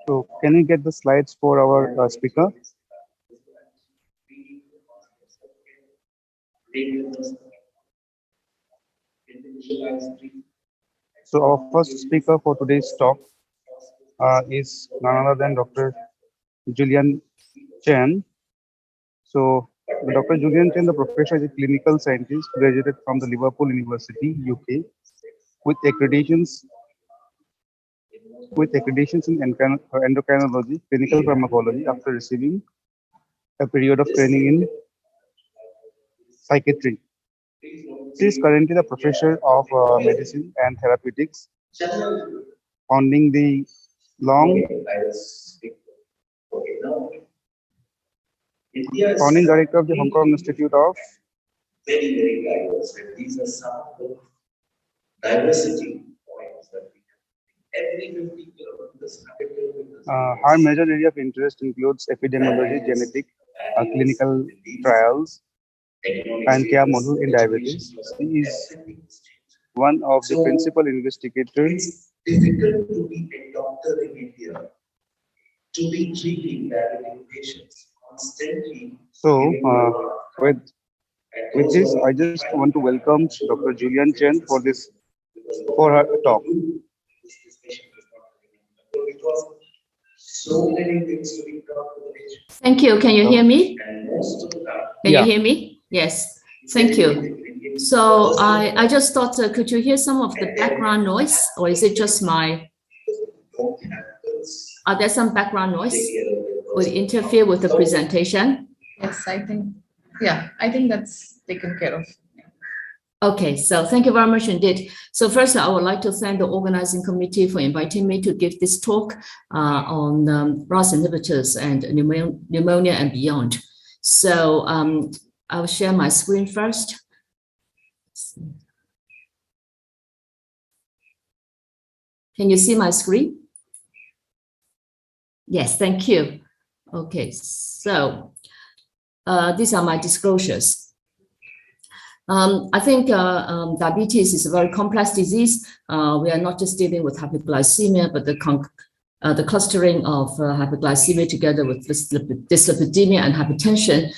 So can we get the slides for our speaker? So our first speaker for today's talk is none other than Dr. Julian Chen. So Dr. Julian Chen, the professor, is a clinical scientist graduated from the Liverpool University, UK, with accreditations in endocrinology, clinical pharmacology after receiving a period of training in psychiatry. She is currently the professor of medicine and therapeutics, founding the long founding director of the Hong Kong Institute of her major area of interest includes epidemiology, genetic, clinical trials, and care model in diabetes. She is one of the principal investigators. It's difficult to be a doctor in India, to be treating diabetic patients constantly. So, with this, I just want to welcome Dr. Julian Chen for her talk. Thank you. Can you hear me? Can you hear me? Yes. Thank you. So I just thought, could you hear some of the background noise, or is it just my? Are there some background noise? Will it interfere with the presentation? Yes, I think that's taken care of. Okay, so thank you very much indeed. So first, I would like to thank the organizing committee for inviting me to give this talk on RAS inhibitors and pneumonia and beyond. So I'll share my screen first. Can you see my screen? Yes, thank you. Okay, so these are my disclosures. I think diabetes is a very complex disease. We are not just dealing with hypoglycemia, but the clustering of hypoglycemia together with dyslipidemia and hypertension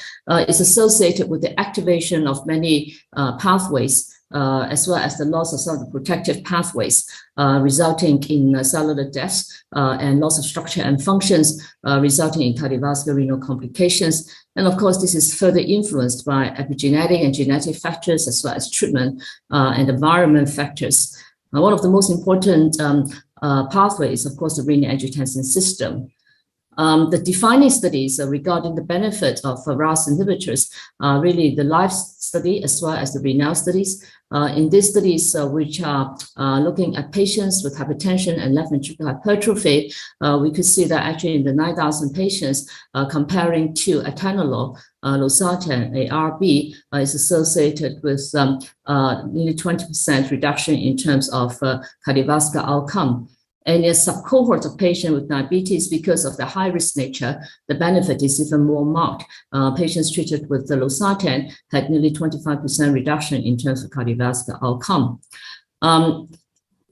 is associated with the activation of many pathways, as well as the loss of some of the protective pathways, resulting in cellular death and loss of structure and functions, resulting in cardiovascular renal complications. And of course, this is further influenced by epigenetic and genetic factors, as well as treatment and environment factors. One of the most important pathways, of course, the renin-angiotensin system. The defining studies regarding the benefit of RAS inhibitors are really the LIFE study as well as the Renal studies. In these studies, which are looking at patients with hypertension and left ventricular hypertrophy, we could see that actually in the 9,000 patients, comparing to atenolol, losartan, ARB, is associated with nearly 20% reduction in terms of cardiovascular outcome. And in a subcohort of patients with diabetes, because of the high-risk nature, the benefit is even more marked. Patients treated with the losartan had nearly 25% reduction in terms of cardiovascular outcome.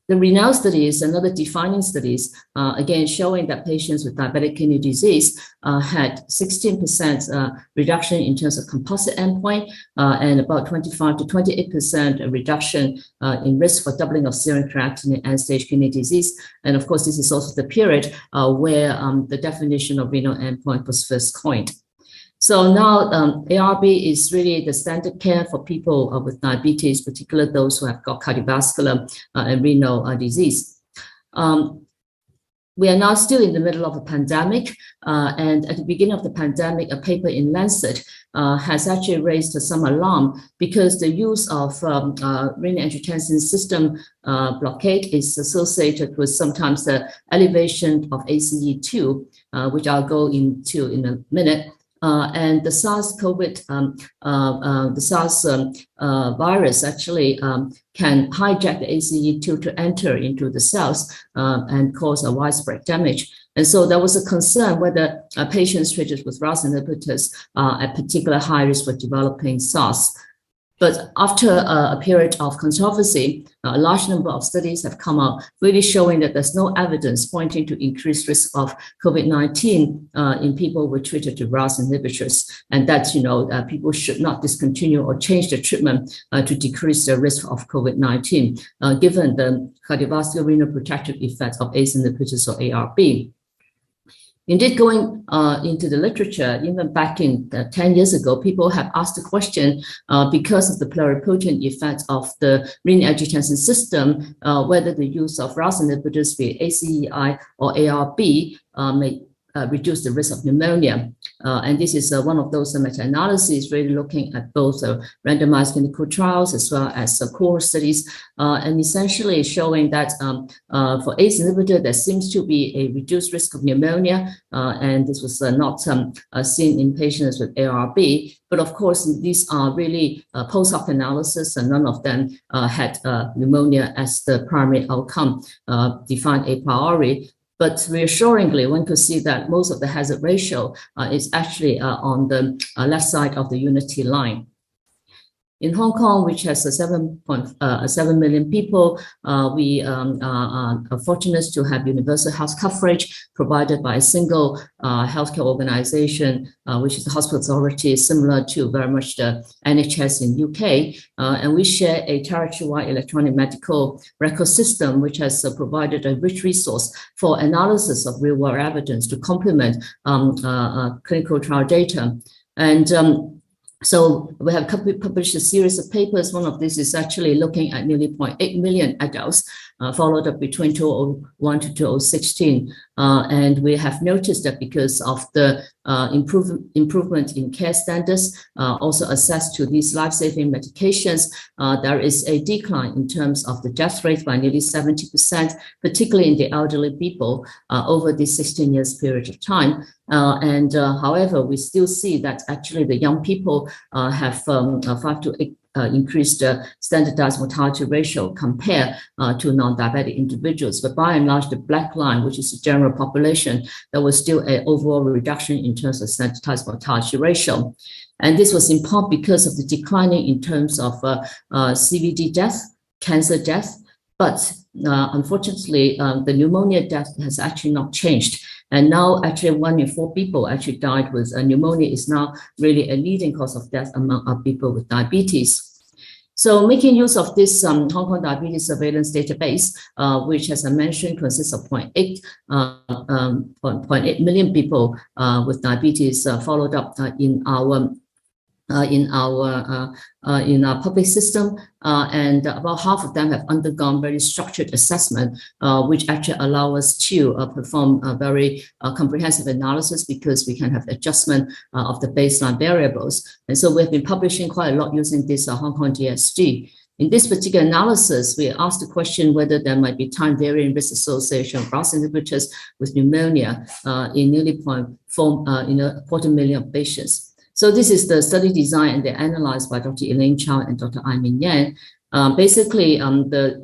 The Renal study is another defining studies, again, showing that patients with diabetic kidney disease had 16% reduction in terms of composite endpoint and about 25 to 28% reduction in risk for doubling of serum creatinine and end-stage kidney disease. And of course, this is also the period where the definition of renal endpoint was first coined. So now ARB is really the standard care for people with diabetes, particularly those who have got cardiovascular and renal disease. We are now still in the middle of a pandemic, and at the beginning of the pandemic, a paper in Lancet has actually raised some alarm because the use of renin-angiotensin system blockade is associated with sometimes the elevation of ACE2, which I'll go into in a minute. And the SARS-CoV, the SARS virus actually can hijack the ACE2 to enter into the cells and cause a widespread damage. And so there was a concern whether patients treated with RAS inhibitors are at particular high risk for developing SARS. But after a period of controversy, a large number of studies have come out really showing that there's no evidence pointing to increased risk of COVID-19 in people who were treated with RAS inhibitors, and that people should not discontinue or change the treatment to decrease the risk of COVID-19, given the cardiovascular renal protective effects of ACE inhibitors or ARB. Indeed, going into the literature, even back in 10 years ago, people have asked the question because of the pluripotent effects of the renin-angiotensin system, whether the use of RAS inhibitors, be it ACEI or ARB, may reduce the risk of pneumonia. And this is one of those meta-analyses really looking at both randomized clinical trials as well as cohort studies, and essentially showing that for ACE inhibitor, there seems to be a reduced risk of pneumonia, and this was not seen in patients with ARB. But of course, these are really post-hoc analysis, and none of them had pneumonia as the primary outcome defined a priori. But reassuringly, one could see that most of the hazard ratio is actually on the left side of the unity line. In Hong Kong, which has 7.7 million people, we are fortunate to have universal health coverage provided by a single healthcare organization, which is the Hospital Authority, similar to very much the NHS in UK. And we share a territory-wide electronic medical record system, which has provided a rich resource for analysis of real-world evidence to complement clinical trial data. And so we have published a series of papers. One of these is actually looking at nearly 0.8 million adults, followed up between 2001 to 2016. And we have noticed that because of the improvement in care standards, also access to these life-saving medications, there is a decline in terms of the death rate by nearly 70%, particularly in the elderly people over this 16 years period of time. However, we still see that actually the young people have 5 to 8 increased standardized mortality ratio compared to non-diabetic individuals. But by and large, the black line, which is the general population, there was still an overall reduction in terms of standardized mortality ratio. And this was in part because of the declining in terms of CVD death, cancer death, but unfortunately, the pneumonia death has actually not changed. And now actually 1 in 4 people actually died with pneumonia is now really a leading cause of death among people with diabetes. So making use of this Hong Kong Diabetes Surveillance Database, which as I mentioned consists of 0.8 million people with diabetes followed up in our public system, and about half of them have undergone very structured assessment, which actually allow us to perform a very comprehensive analysis because we can have adjustment of the baseline variables. And so we've been publishing quite a lot using this Hong Kong DSG. In this particular analysis, we asked the question whether there might be time-varying risk association of RAS inhibitors with pneumonia in nearly 250,000 patients. So this is the study design, and they're analyzed by Dr. Elaine Chow and Dr. Aimin Yan. Basically, the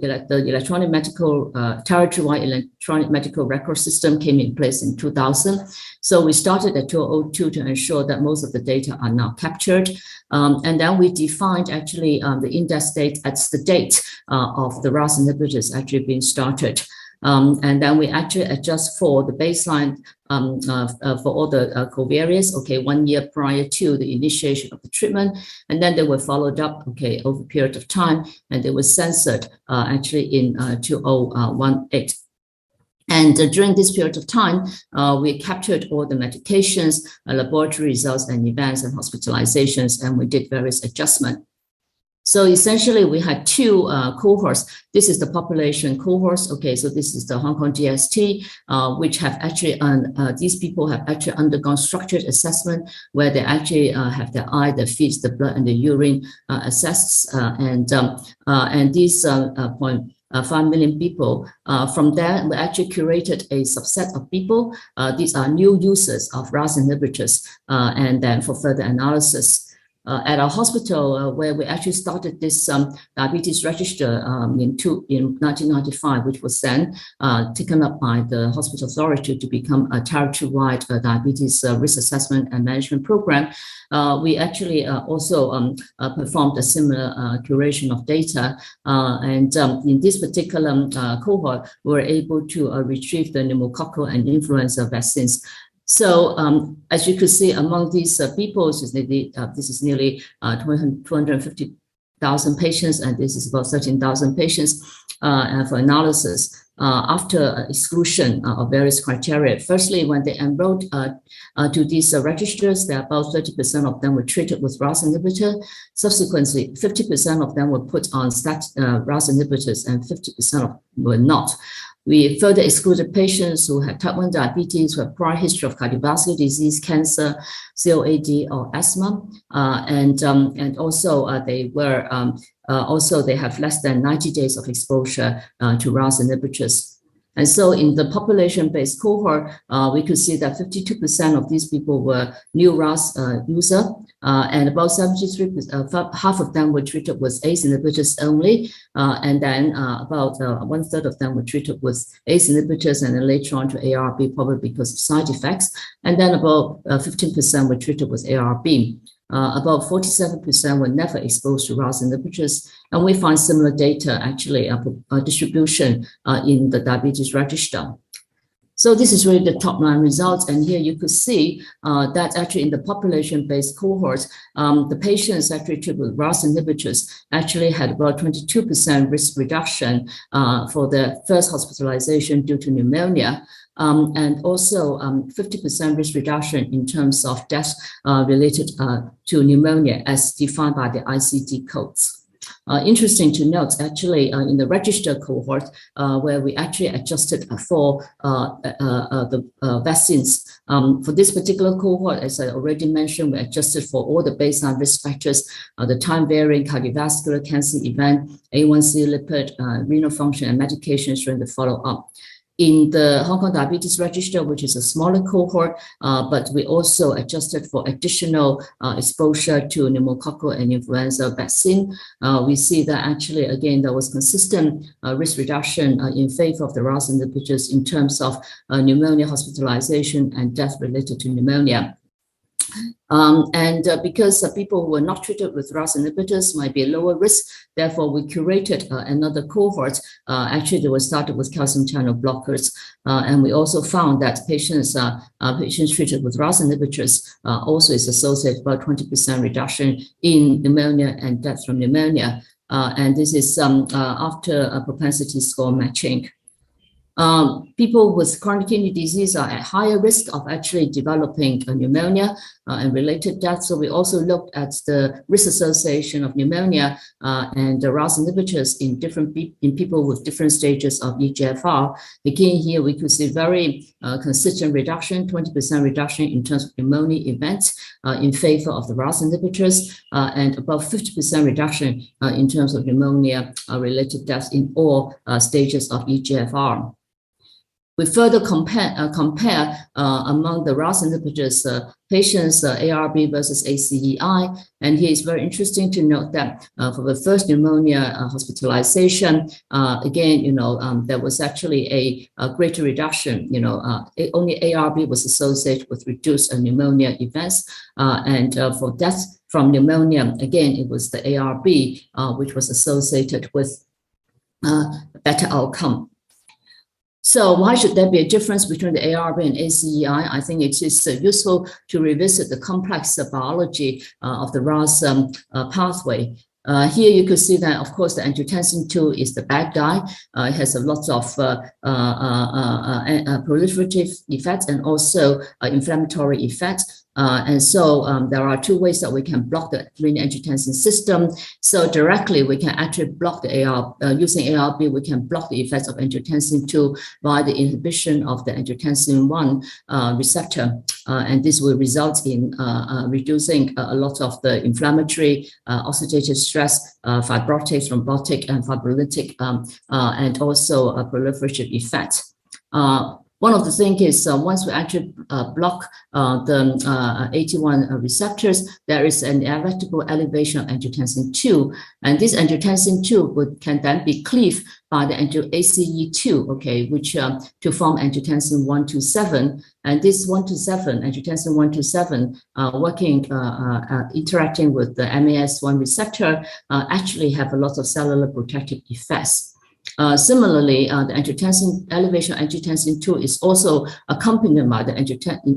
electronic medical, territory-wide electronic medical record system came in place in 2000. So we started at 2002 to ensure that most of the data are now captured. And then we defined actually the index date as the date of the RAS inhibitors actually being started. And then we actually adjust for the baseline for all the covariates, 1 year prior to the initiation of the treatment. And then they were followed up, over a period of time, and they were censored actually in 2018. And during this period of time, we captured all the medications, laboratory results and events and hospitalizations, and we did various adjustments. So essentially, we had 2 cohorts. This is the population cohorts. So this is the Hong Kong DST, which have actually, these people have actually undergone structured assessment where they actually have their eye, their feet, the blood, and the urine assessed. And these 0.5 million people. From there, we actually curated a subset of people. These are new users of RAS inhibitors, and then for further analysis. at our hospital, where we actually started this diabetes register in 1995, which was then taken up by the hospital authority to become a territory-wide diabetes risk assessment and management program. We actually also performed a similar curation of data, and in this particular cohort, we were able to retrieve the pneumococcal and influenza vaccines. So as you could see, among these people, this is nearly 250,000 patients, and this is about 13,000 patients for analysis. After exclusion of various criteria. Firstly, when they enrolled to these registers, about 30% of them were treated with RAS inhibitor. Subsequently, 50% of them were put on RAS inhibitors and 50% were not. We further excluded patients who had type 1 diabetes, who had prior history of cardiovascular disease, cancer, COAD, or asthma, and also they were they have less than 90 days of exposure to RAS inhibitors. And so in the population-based cohort, we could see that 52% of these people were new RAS user, and about 73%, half of them were treated with ACE inhibitors only, and then about 1/3 of them were treated with ACE inhibitors, and then later on to ARB, probably because of side effects, and then about 15% were treated with ARB. About 47% were never exposed to RAS inhibitors, and we find similar data actually distribution in the diabetes register. So this is really the top line results, and here you could see that actually in the population-based cohorts, the patients actually treated with RAS inhibitors actually had about 22% risk reduction for the first hospitalization due to pneumonia. And also 50% risk reduction in terms of deaths related to pneumonia as defined by the ICD codes. Interesting to note, actually, in the register cohort, where we actually adjusted for the vaccines. For this particular cohort, as I already mentioned, we adjusted for all the baseline risk factors, the time-varying cardiovascular cancer event, A1C, lipid, renal function, and medications during the follow-up. In the Hong Kong Diabetes Register, which is a smaller cohort, but we also adjusted for additional exposure to pneumococcal and influenza vaccine. We see that actually, again, there was consistent risk reduction in favor of the RAS inhibitors in terms of pneumonia hospitalization and death related to pneumonia. Because people who were not treated with RAS inhibitors might be a lower risk, therefore we curated another cohort. Actually, they were started with calcium channel blockers, and we also found that patients treated with RAS inhibitors also is associated with about 20% reduction in pneumonia and death from pneumonia. And this is after a propensity score matching. People with chronic kidney disease are at higher risk of actually developing pneumonia and related deaths. So we also looked at the risk association of pneumonia and the RAS inhibitors in people with different stages of EGFR. Again, here we could see very consistent reduction, 20% reduction in terms of pneumonia events in favor of the RAS inhibitors, and above 50% reduction in terms of pneumonia related deaths in all stages of EGFR. We further compare among the RAS inhibitors patients ARB versus ACEI, and here it's very interesting to note that for the first pneumonia hospitalization, again, there was actually a greater reduction. Only ARB was associated with reduced pneumonia events, and for death from pneumonia, again, it was the ARB which was associated with better outcome. So why should there be a difference between the ARB and ACEI? I think it is useful to revisit the complex biology of the RAS pathway. Here you could see that, of course, the angiotensin II is the bad guy. It has a lot of proliferative effects and also inflammatory effects. And so there are two ways that we can block the renin-angiotensin system. So directly, we can actually block the ARB, using ARB, we can block the effects of angiotensin II by the inhibition of the angiotensin I receptor. And this will result in reducing a lot of the inflammatory, oxidative stress, fibrotic, thrombotic, and fibrolytic, and also a proliferative effect. one of the things is once we actually block the AT1 receptors, there is an inevitable elevation of angiotensin 2, and this angiotensin 2 can then be cleaved by the ACE2, okay, which to form angiotensin 127, and this 127, angiotensin 127, interacting with the MAS1 receptor, actually have a lot of cellular protective effects. Similarly, the elevation of angiotensin 2 is also accompanied by the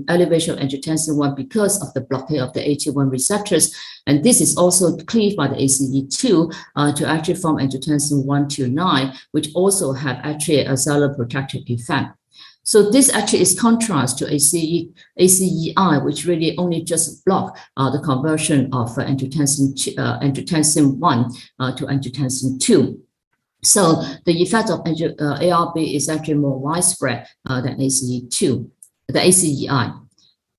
elevation of angiotensin 1 because of the blockade of the AT1 receptors. And this is also cleaved by the ACE2 to actually form angiotensin 129, which also have actually a cellular protective effect. So this actually is contrast to ACEI, which really only just block the conversion of angiotensin 1 to angiotensin 2. So the effect of ARB is actually more widespread than ACE2, the ACEI.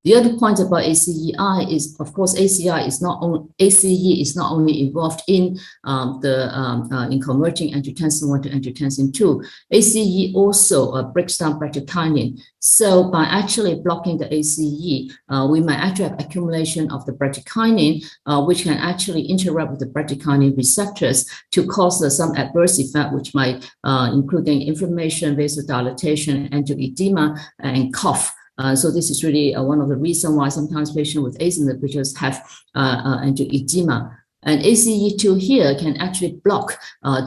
The other point about ACEI is, of course, ACE is not only involved in in converting angiotensin 1 to angiotensin 2. ACE also breaks down bradykinin. So by actually blocking the ACE, we might actually have accumulation of the bradykinin, which can actually interact with the bradykinin receptors to cause some adverse effect, which might including inflammation, vasodilation, angioedema, and cough. So this is really one of the reasons why sometimes patients with ACE inhibitors have angioedema. And ACE2 here can actually block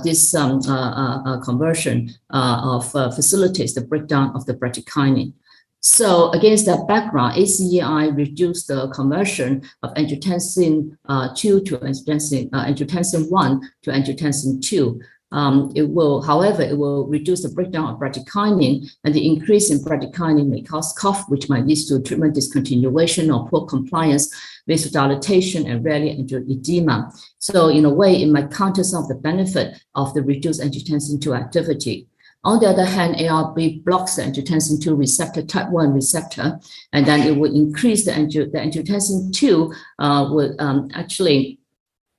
this conversion facilitates the breakdown of the bradykinin. So against that background, ACEI reduced the conversion of angiotensin 2 to angiotensin 1 to angiotensin 2. However, it will reduce the breakdown of bradykinin, and the increase in bradykinin may cause cough, which might lead to treatment discontinuation or poor compliance, vasodilation, and rarely angioedema. So in a way, it might counter some of the benefit of the reduced angiotensin 2 activity. On the other hand, ARB blocks the angiotensin 2 receptor, type 1 receptor, and then it will increase the angiotensin 2 would actually,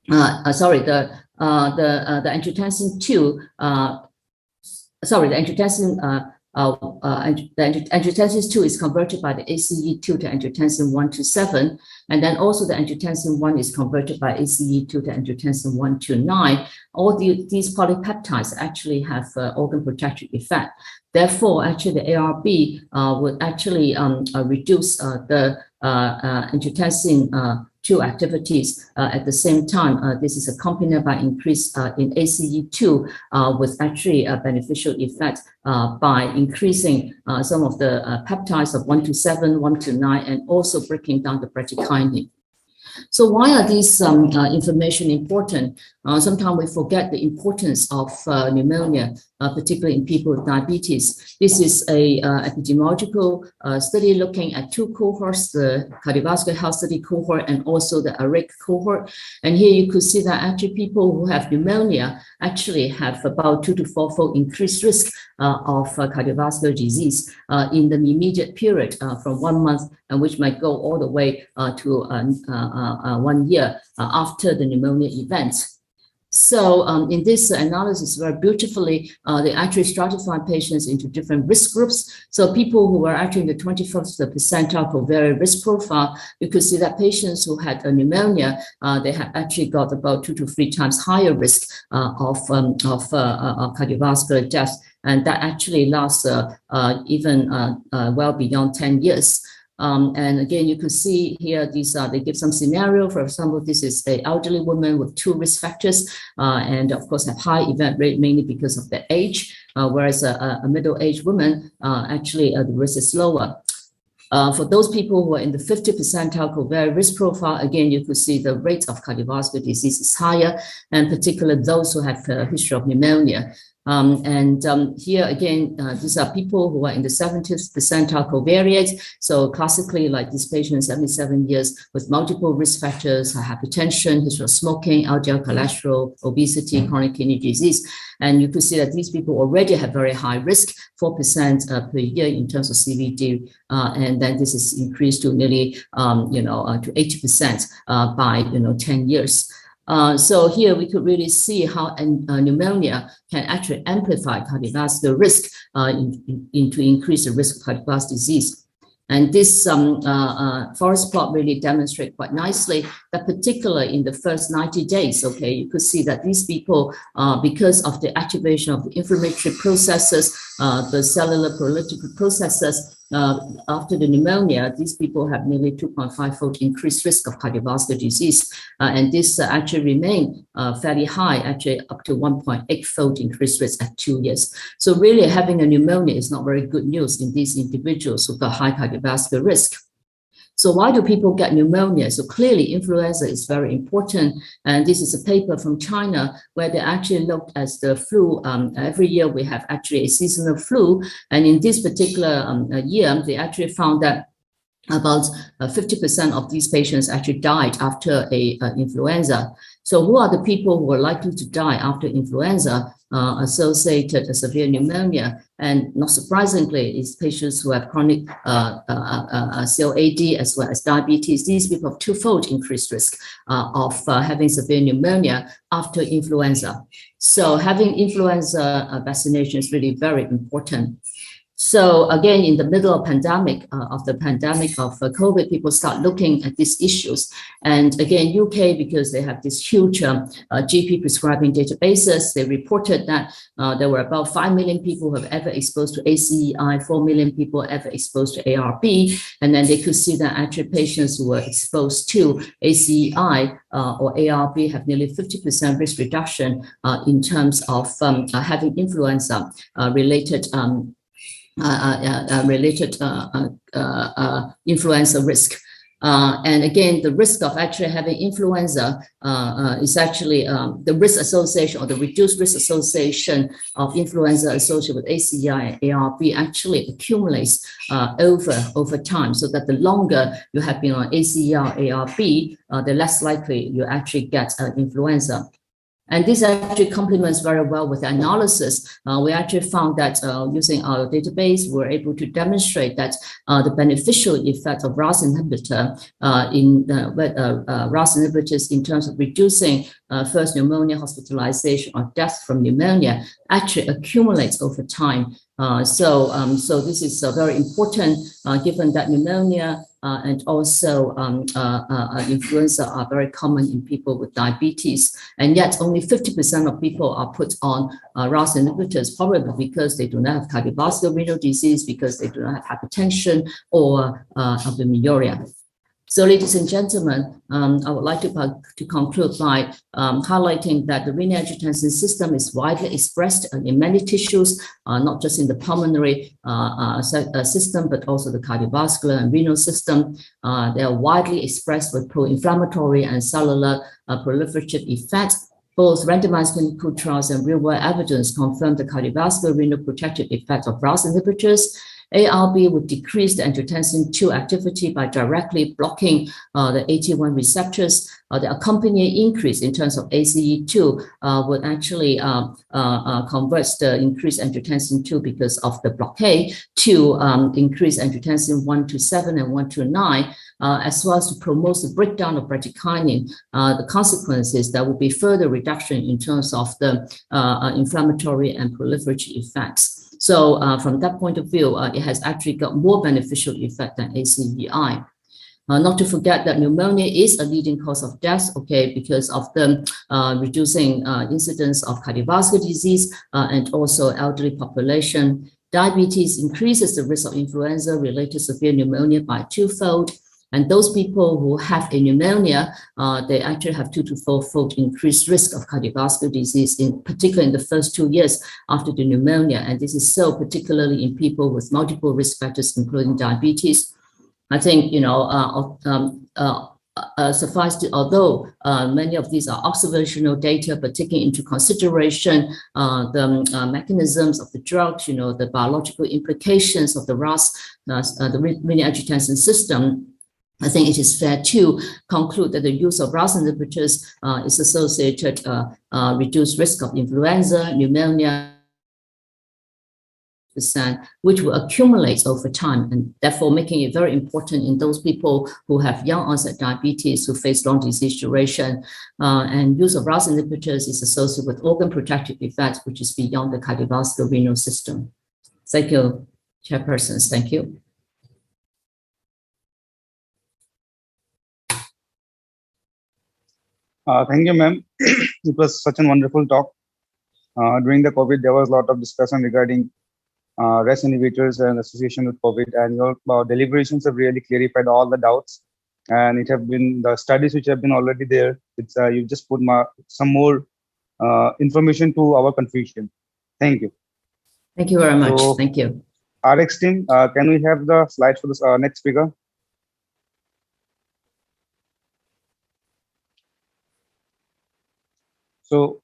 the angiotensin 2, the angiotensin 2 is converted by the ACE2 to angiotensin 127, and then also the angiotensin 1 is converted by ACE2 to angiotensin 129. All these polypeptides actually have organ protective effect. Therefore, actually the ARB would actually reduce the angiotensin 2 activities at the same time. This is accompanied by increase in ACE2 with actually a beneficial effect by increasing some of the peptides of 127, 129, and also breaking down the bradykinin. So why are these information important? Sometimes we forget the importance of pneumonia, particularly in people with diabetes. This is a epidemiological study looking at two cohorts, the cardiovascular health study cohort and also the ARIC cohort. And here you could see that actually people who have pneumonia actually have about 2 to 4-fold increased risk of cardiovascular disease in the immediate period from 1 month, and which might go all the way to 1 year after the pneumonia event. So in this analysis, very beautifully, they actually stratified patients into different risk groups. So people who were actually in the 21st percentile covariate risk profile, you could see that patients who had a pneumonia, they had actually got about 2 to 3 times higher risk of cardiovascular death. And that actually lasts even well beyond 10 years. And again, you can see here, these are, they give some scenario. For example, this is an elderly woman with 2 risk factors, and of course have high event rate, mainly because of the age, whereas a middle-aged woman, actually the risk is lower. For those people who are in the 50 percentile covariate risk profile, again, you could see the rate of cardiovascular disease is higher, and particularly those who have a history of pneumonia. Here again, these are people who are in the 70th percentile covariate. So classically, like this patient, 77 years, with multiple risk factors, hypertension, history of smoking, LDL cholesterol, obesity, chronic kidney disease. And you could see that these people already have very high risk, 4% per year in terms of CVD. And then this is increased to nearly, to 80% by, 10 years. So here we could really see how pneumonia can actually amplify cardiovascular risk to increase the risk of cardiovascular disease. And this forest plot really demonstrates quite nicely that particularly in the first 90 days, okay, you could see that these people, because of the activation of the inflammatory processes, the cellular proliferative processes, after the pneumonia, these people have nearly 2.5-fold increased risk of cardiovascular disease. And this actually remained fairly high, actually up to 1.8-fold increased risk at 2 years. So really having a pneumonia is not very good news in these individuals who've got high cardiovascular risk. So why do people get pneumonia? So clearly influenza is very important. And this is a paper from China where they actually looked at the flu. Every year we have actually a seasonal flu. And in this particular year, they actually found that about 50% of these patients actually died after a influenza. So who are the people who are likely to die after influenza associated severe pneumonia? And not surprisingly, it's patients who have chronic COAD as well as diabetes. These people have twofold increased risk of having severe pneumonia after influenza. So having influenza vaccination is really very important. So again, in the middle of the pandemic of COVID, people start looking at these issues. And again, UK, because they have this huge GP prescribing databases, they reported that there were about 5 million people who have ever exposed to ACEI, 4 million people ever exposed to ARB. And then they could see that actually patients who were exposed to ACEI or ARB have nearly 50% risk reduction in terms of having influenza related influenza risk. And again, the risk of actually having influenza is actually the risk association or the reduced risk association of influenza associated with ACEI and ARB actually accumulates over time, so that the longer you have been on ACEI or ARB, the less likely you actually get influenza. And this actually complements very well with the analysis. We actually found that using our database, we're able to demonstrate that the beneficial effect of RAS inhibitor RAS inhibitors in terms of reducing first pneumonia, hospitalization, or death from pneumonia actually accumulates over time. So this is very important given that pneumonia and also influenza are very common in people with diabetes, and yet only 50% of people are put on RAS inhibitors, probably because they do not have cardiovascular renal disease, because they do not have hypertension or albuminuria. So, ladies and gentlemen, I would like to conclude by highlighting that the renin-angiotensin system is widely expressed in many tissues, not just in the pulmonary system, but also the cardiovascular and renal system. They are widely expressed with pro-inflammatory and cellular proliferative effects. Both randomized clinical trials and real-world evidence confirm the cardiovascular renal protective effect of RAS inhibitors. ARB would decrease the angiotensin II activity by directly blocking the AT1 receptors. The accompanying increase in terms of ACE2 would actually convert the increased angiotensin II because of the blockade to increase angiotensin 1 to 7 and 1 to 9, as well as to promote the breakdown of bradykinin. The consequences, there will be further reduction in terms of the inflammatory and proliferatory effects. So from that point of view, it has actually got more beneficial effect than ACEI. Not to forget that pneumonia is a leading cause of death, okay, because of the reducing incidence of cardiovascular disease and also elderly population. Diabetes increases the risk of influenza-related severe pneumonia by twofold. And those people who have a pneumonia, they actually have 2 to 4-fold increased risk of cardiovascular disease, particularly in the first 2 years after the pneumonia. And this is so particularly in people with multiple risk factors, including diabetes. I think, suffice to, although many of these are observational data, but taking into consideration the mechanisms of the drugs, the biological implications of the RAS, the renin-angiotensin system, I think it is fair to conclude that the use of RAS inhibitors is associated reduced risk of influenza, pneumonia, which will accumulate over time, and therefore making it very important in those people who have young onset diabetes, who face long disease duration, and use of RAS inhibitors is associated with organ protective effects, which is beyond the cardiovascular renal system. Thank you, chairpersons. Thank you. Thank you, ma'am. It was such a wonderful talk. During the COVID, there was a lot of discussion regarding RAS inhibitors and association with COVID, and your deliberations have really clarified all the doubts. And it have been the studies which have been already there. It's you just put some more information to our confusion. Thank you. Thank you very much. So, thank you. RX team, can we have the slides for this next speaker? So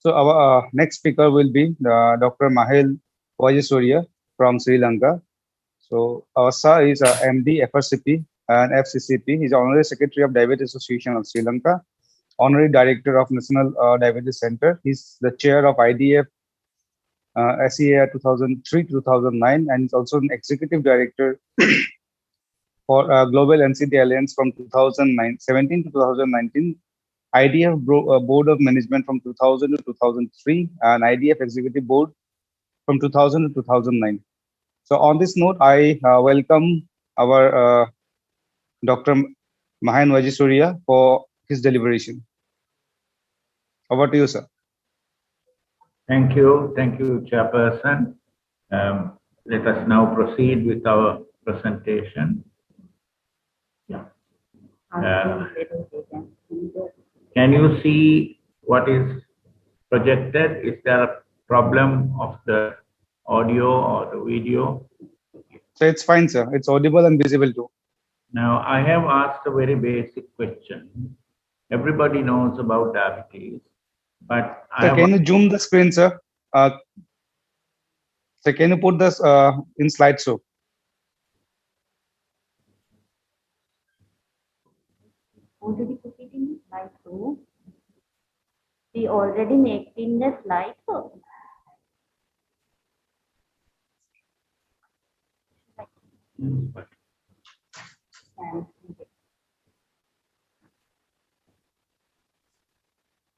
our next speaker will be Dr. Mahel Surya from Sri Lanka. So our sir is MD, FRCP and FCCP. He's Honorary Secretary of Diabetes Association of Sri Lanka, Honorary Director of National Diabetes Center. He's the chair of IDF SEA 2003-2009, and he's also an Executive Director for Global NCD Alliance from 2017 to 2019. IDF Board of Management from 2000 to 2003, and IDF Executive Board from 2000 to 2009. So on this note, I welcome our Dr. Mahel Surya for his deliberation. Over to you, sir. Thank you, Chairperson. Let us now proceed with our presentation. Yeah. Can you see what is projected? Is there a problem of the audio or the video? So it's fine, sir. It's audible and visible too. Now, I have asked a very basic question. Everybody knows about diabetes, but Sir, can you zoom the screen, sir? So can you put this in slideshow? Already put it in slideshow. We already made it in the slideshow.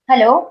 Hello.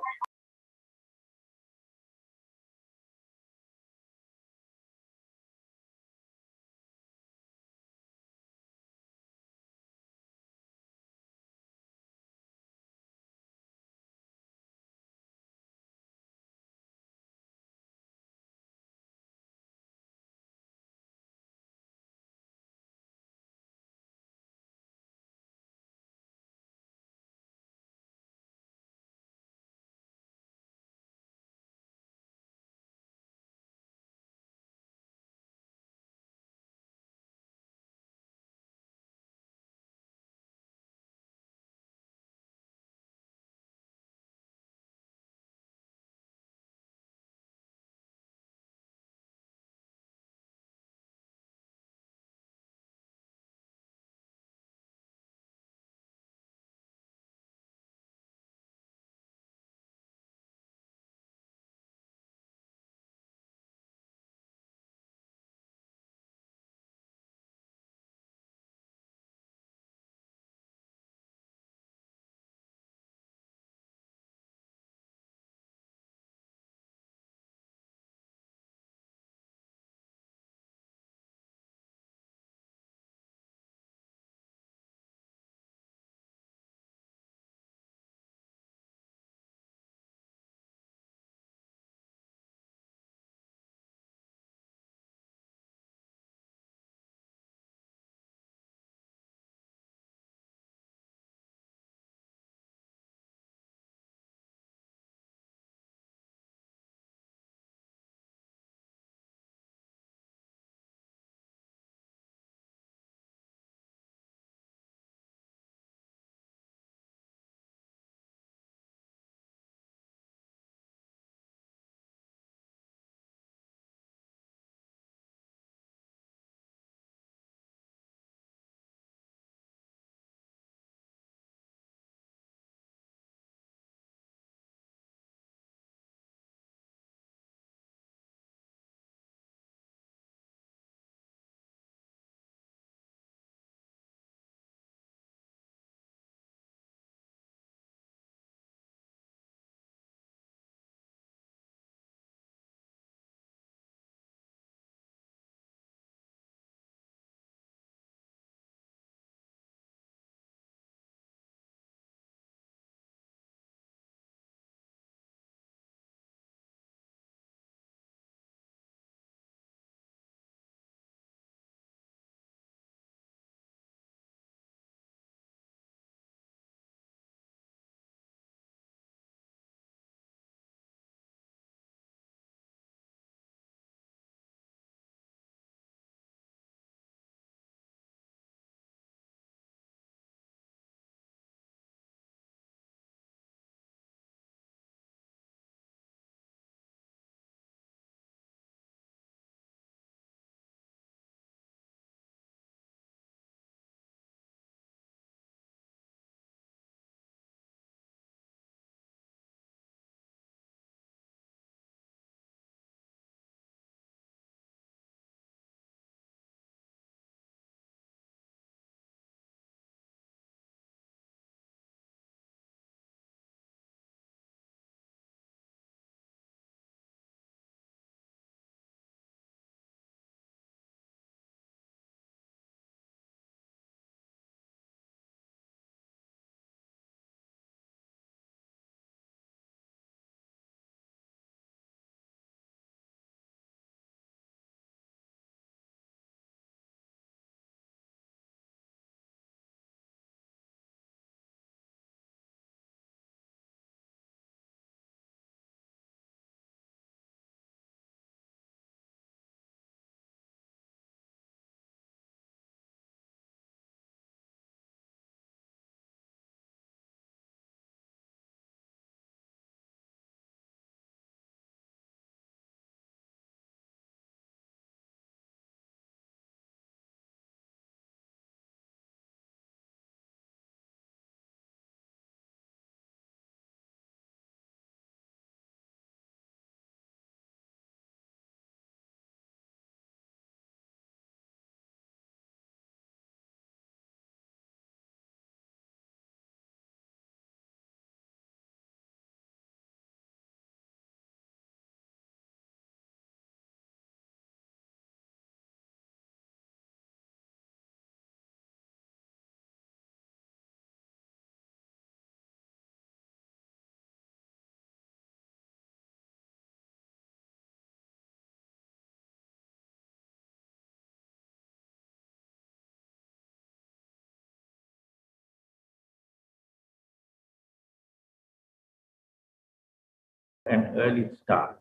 an early start.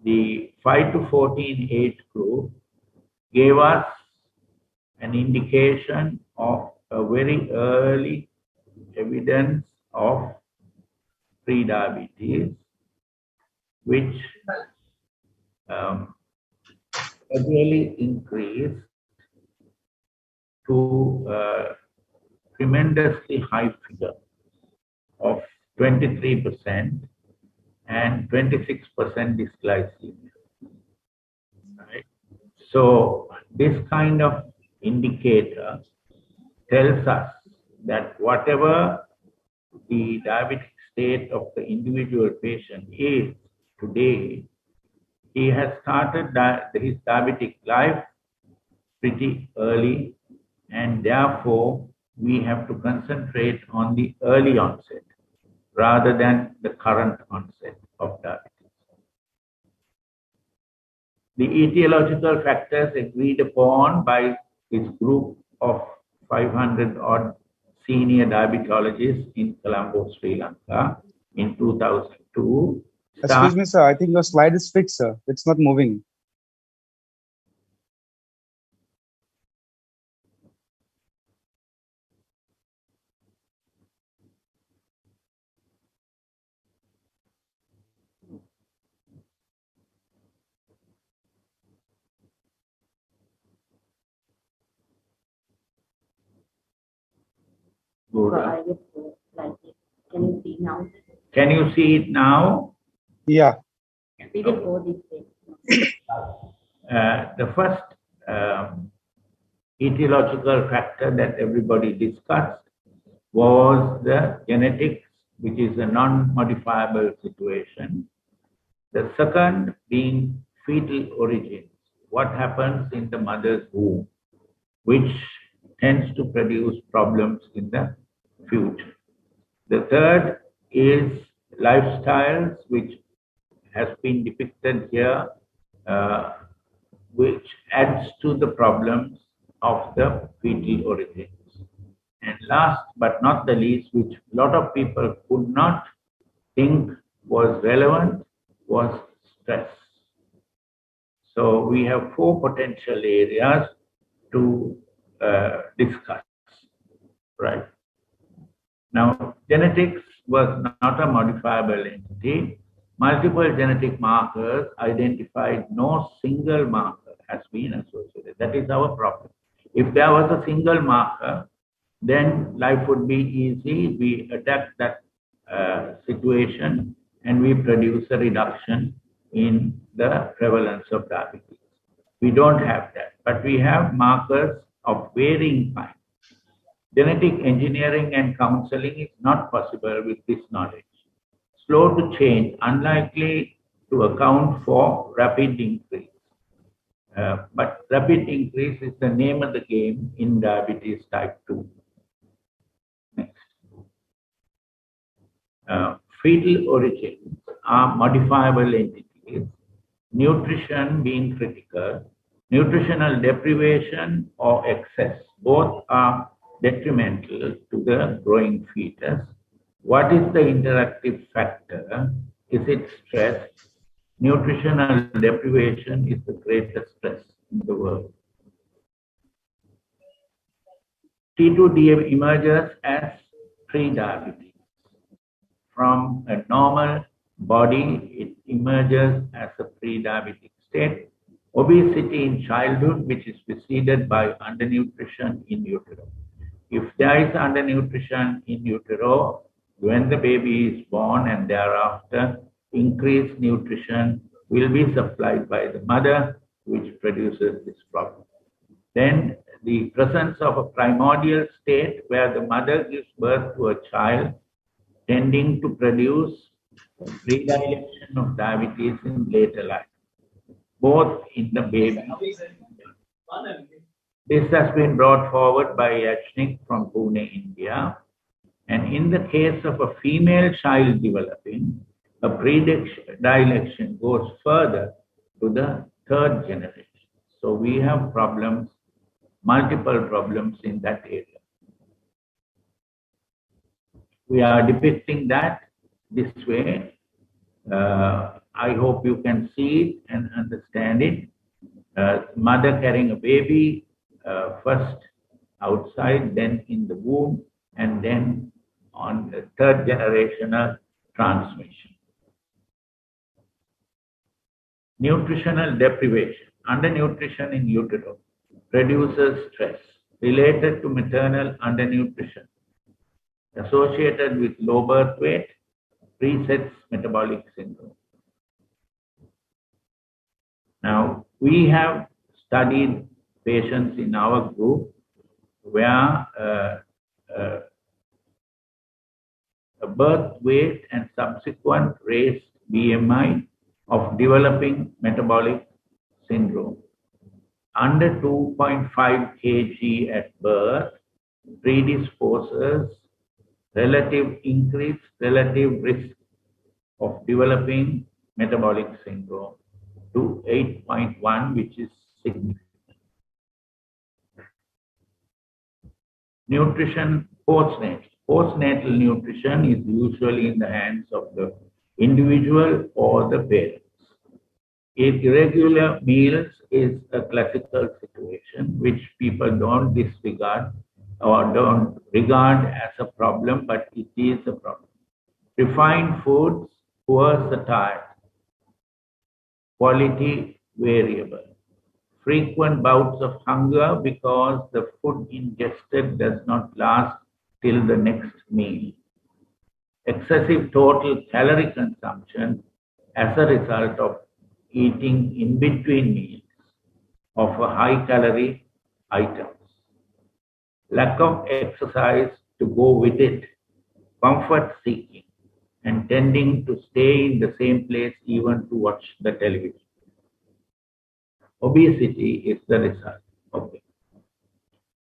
The 5 to 14 age group gave us an indication of a very early evidence of prediabetes, which gradually increased to a tremendously high figure of 23% and 26% dysglycemia. Right? So this kind of indicator tells us that whatever the diabetic state of the individual patient is today, he has started his diabetic life pretty early, and therefore we have to concentrate on the early onset rather than the current onset of diabetes. The etiological factors agreed upon by this group of 500 odd senior diabetologists in Colombo, Sri Lanka in 2002. Excuse me, sir. I think your slide is fixed, sir. It's not moving. So I will go like it. Can you see now? Can you see it now? Yeah. We will go this way. The first etiological factor that everybody discussed was the genetics, which is a non-modifiable situation. The second being fetal origins, what happens in the mother's womb, which tends to produce problems in the future. The third is lifestyles, which has been depicted here, which adds to the problems of the fetal origins. And last but not the least, which a lot of people could not think was relevant, was stress. So we have four potential areas to discuss, right? Now, genetics was not a modifiable entity. Multiple genetic markers identified, no single marker has been associated. That is our problem. If there was a single marker, then life would be easy. We attack that situation and we produce a reduction in the prevalence of diabetes. We don't have that, but we have markers of varying kinds. Genetic engineering and counseling is not possible with this knowledge. Slow to change, unlikely to account for rapid increase. But rapid increase is the name of the game in diabetes type 2. Next. Fetal origins are modifiable entities, nutrition being critical. Nutritional deprivation or excess, both are detrimental to the growing fetus. What is the interactive factor? Is it stress? Nutritional deprivation is the greatest stress in the world. T2D emerges as prediabetes. From a normal body, it emerges as a prediabetic state. Obesity in childhood, which is preceded by undernutrition in utero. If there is undernutrition in utero, when the baby is born and thereafter, increased nutrition will be supplied by the mother, which produces this problem. Then the presence of a primordial state where the mother gives birth to a child, tending to produce predilection of diabetes in later life, both in the baby. This has been brought forward by Yachnik from Pune, India. And in the case of a female child developing, a predilection goes further to the third generation. So we have problems, multiple problems in that area. We are depicting that this way. I hope you can see it and understand it. Mother carrying a baby, first outside, then in the womb, and then on the third generational transmission. Nutritional deprivation. Undernutrition in utero produces stress related to maternal undernutrition associated with low birth weight, presets metabolic syndrome. Now, we have studied patients in our group where a birth weight and subsequent raised BMI of developing metabolic syndrome under 2.5 kg at birth predisposes increased relative risk of developing metabolic syndrome to 8.1, which is significant. Nutrition postnatal. Postnatal nutrition is usually in the hands of the individual or the parents. Irregular meals is a classical situation which people don't disregard or don't regard as a problem, but it is a problem. Refined foods, poor satiety, quality variable, frequent bouts of hunger because the food ingested does not last till the next meal, excessive total calorie consumption as a result of eating in between meals of a high calorie items, lack of exercise to go with it, comfort seeking, and tending to stay in the same place even to watch the television. Obesity is the result. Okay.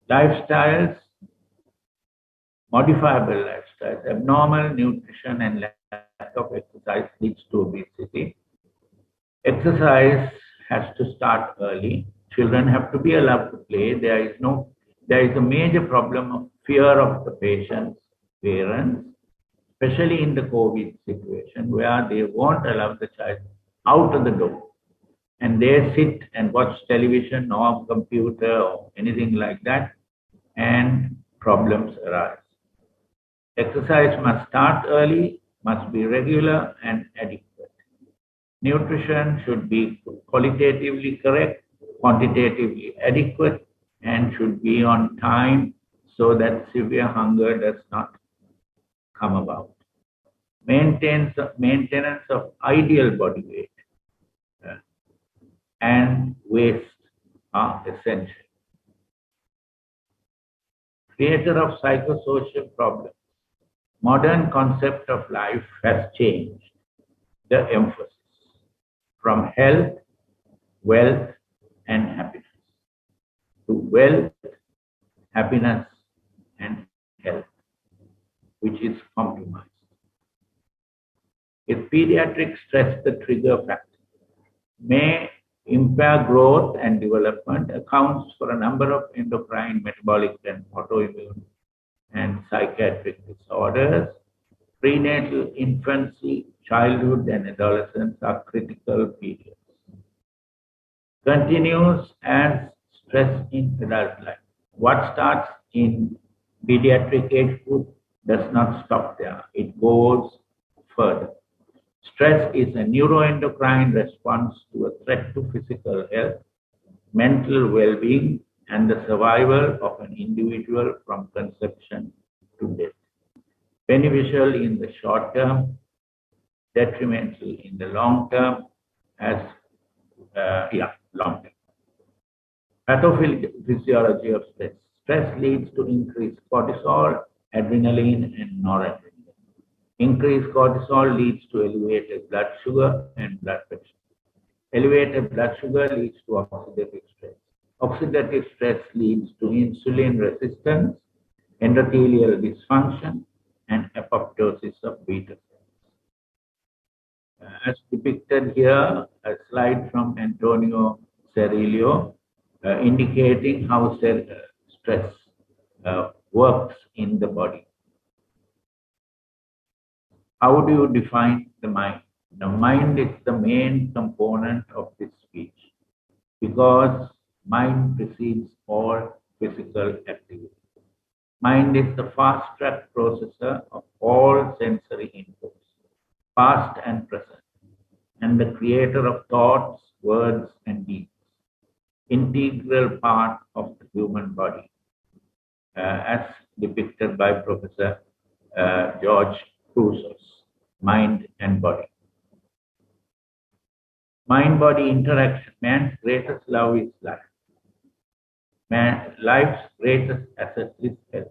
Lifestyles, modifiable lifestyles, abnormal nutrition and lack of exercise leads to obesity. Exercise has to start early. Children have to be allowed to play. There is a major problem of fear of the patient's parents, especially in the COVID situation where they won't allow the child out of the door. And they sit and watch television or computer or anything like that, and problems arise. Exercise must start early, must be regular and adequate. Nutrition should be qualitatively correct, quantitatively adequate, and should be on time so that severe hunger does not come about. Maintenance of ideal body weight and waste are essential. Creator of psychosocial problems. Modern concept of life has changed the emphasis from health, wealth, and happiness to wealth, happiness, and health, which is compromised. If pediatric stress the trigger factor may impair growth and development, accounts for a number of endocrine, metabolic, and autoimmune and psychiatric disorders. Prenatal, infancy, childhood, and adolescence are critical periods. Continues as stress in adult life. What starts in pediatric age group does not stop there. It goes further. Stress is a neuroendocrine response to a threat to physical health, mental well-being, and the survival of an individual from conception to death. Beneficial in the short term, detrimental in the long term, long term. Pathophysiology of stress. Stress leads to increased cortisol, adrenaline, and noradrenaline. Increased cortisol leads to elevated blood sugar and blood pressure. Elevated blood sugar leads to oxidative stress. Oxidative stress leads to insulin resistance, endothelial dysfunction, and apoptosis of beta cells. As depicted here, a slide from Antonio Cerillo indicating how stress works in the body. How do you define the mind? The mind is the main component of this speech because mind precedes all physical activity. Mind is the fast-track processor of all sensory inputs, past and present, and the creator of thoughts, words, and deeds. Integral part of the human body, as depicted by Professor George Crusoe's Mind and Body. Mind-body interaction, man's greatest love is life. Life's greatest asset is health.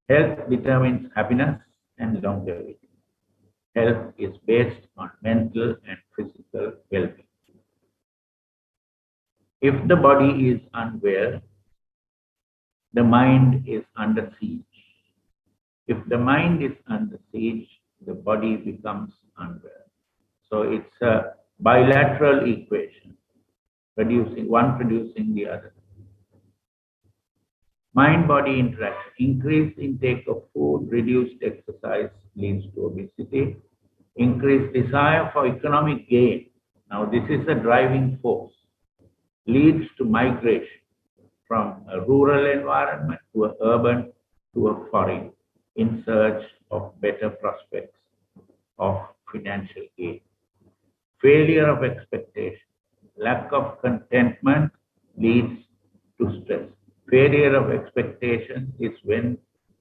Health determines happiness and longevity. Health is based on mental and physical well-being. If the body is unwell, the mind is under siege. If the mind is under siege, the body becomes unwell. So it's a bilateral equation, producing the other. Mind-body interaction. Increased intake of food, reduced exercise leads to obesity. Increased desire for economic gain. Now this is a driving force. Leads to migration from a rural environment to an urban to a foreign in search of better prospects of financial gain. Failure of expectation. Lack of contentment leads to stress. Failure of expectation is when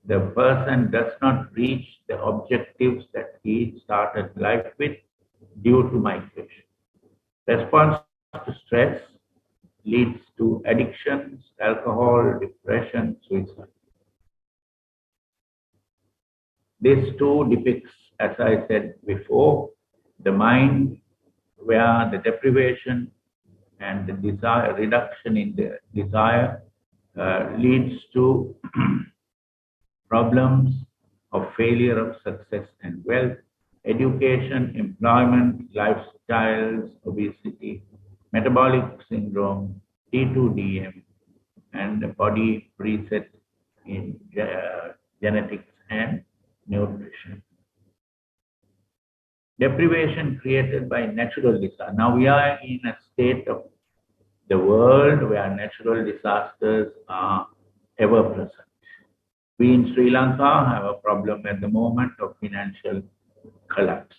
the person does not reach the objectives that he started life with due to migration. Response to stress leads to addictions, alcohol, depression, suicide. This too depicts, as I said before, the mind where the deprivation and the desire, reduction in the desire leads to problems of failure of success and wealth, education, employment, lifestyles, obesity, metabolic syndrome, T2DM, and the body preset in genetics and nutrition. Deprivation created by natural disaster. Now we are in a state of the world where natural disasters are ever present. We in Sri Lanka have a problem at the moment of financial collapse.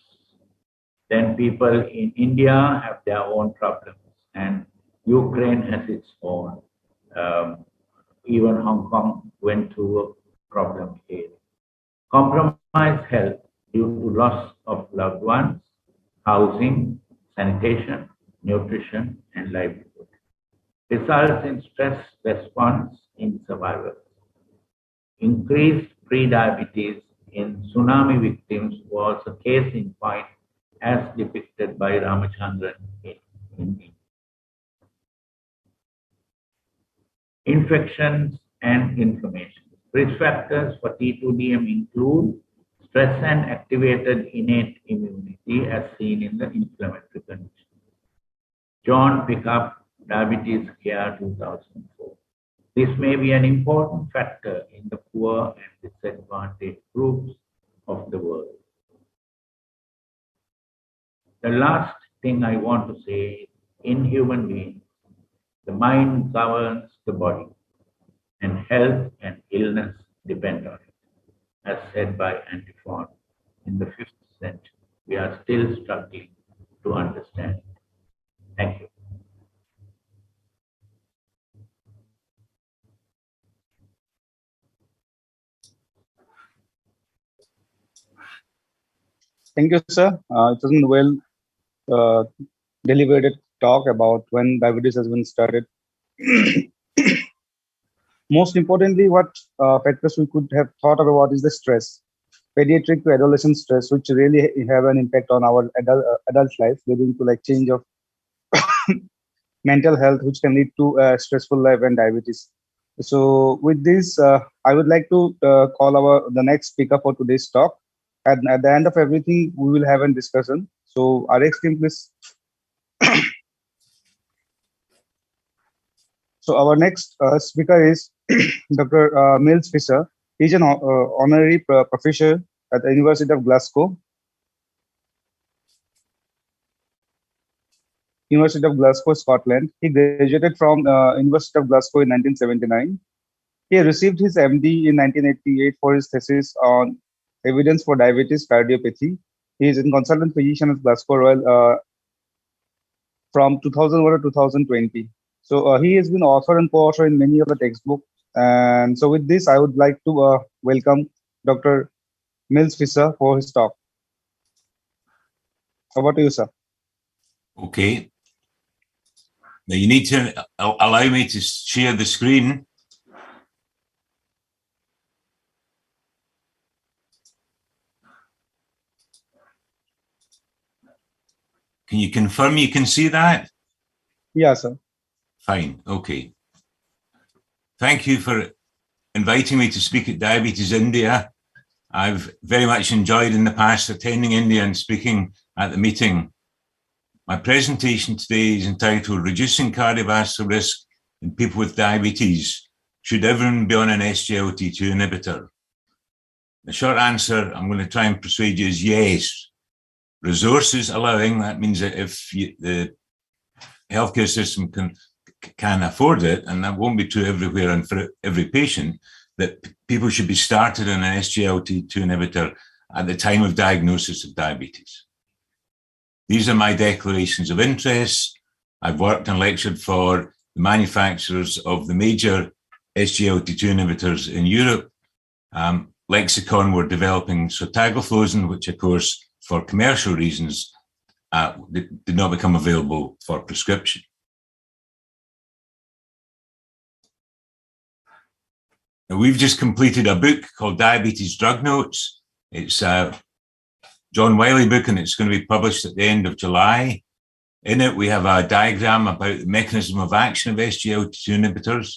Then people in India have their own problems, and Ukraine has its own. Even Hong Kong went through a problem area. Compromised health due to loss of loved ones, housing, sanitation, nutrition, and livelihood. Results in stress response in survivors. Increased pre-diabetes in tsunami victims was a case in point as depicted by Ramachandran in India. Infections and inflammation. Risk factors for T2DM include stress and activated innate immunity as seen in the inflammatory condition. John Pickup, Diabetes Care 2004. This may be an important factor in the poor and disadvantaged groups of the world. The last thing I want to say is, in human beings, the mind governs the body, and health and illness depend on it, as said by Antiphon in the 5th century. We are still struggling to understand it. Thank you. Thank you, sir. It was a well deliberated talk about when diabetes has been started. Most importantly, what factors we could have thought about is the stress, pediatric to adolescent stress, which really have an impact on our adult life, leading to like change of mental health, which can lead to a stressful life and diabetes. So with this, I would like to call the next speaker for today's talk. At the end of everything, we will have a discussion. So RX team, please. So our next speaker is Dr. Miles Fisher. He's an honorary professor at the University of Glasgow. University of Glasgow, Scotland. He graduated from University of Glasgow in 1979. He received his MD in 1988 for his thesis on evidence for diabetes cardiopathy. He is a consultant physician at Glasgow Royal from 2001 to 2020. So he has been author and co-author in many of the textbooks. And so with this, I would like to welcome Dr. Mills Fisher for his talk. Over to you, sir. Okay. Now you need to allow me to share the screen. Can you confirm you can see that? Yeah, sir. Fine. Okay. Thank you for inviting me to speak at Diabetes India. I've very much enjoyed in the past attending India and speaking at the meeting. My presentation today is entitled Reducing Cardiovascular Risk in People with Diabetes. Should everyone be on an SGLT2 inhibitor? The short answer I'm going to try and persuade you is yes. Resources allowing, that means that if the healthcare system can afford it, and that won't be true everywhere and for every patient, that people should be started on an SGLT2 inhibitor at the time of diagnosis of diabetes. These are my declarations of interest. I've worked and lectured for the manufacturers of the major SGLT2 inhibitors in Europe. Lexicon were developing sotagliflozin, which of course, for commercial reasons, did not become available for prescription. Now, we've just completed a book called Diabetes Drug Notes. It's a John Wiley book, and it's going to be published at the end of July. In it, we have a diagram about the mechanism of action of SGLT2 inhibitors.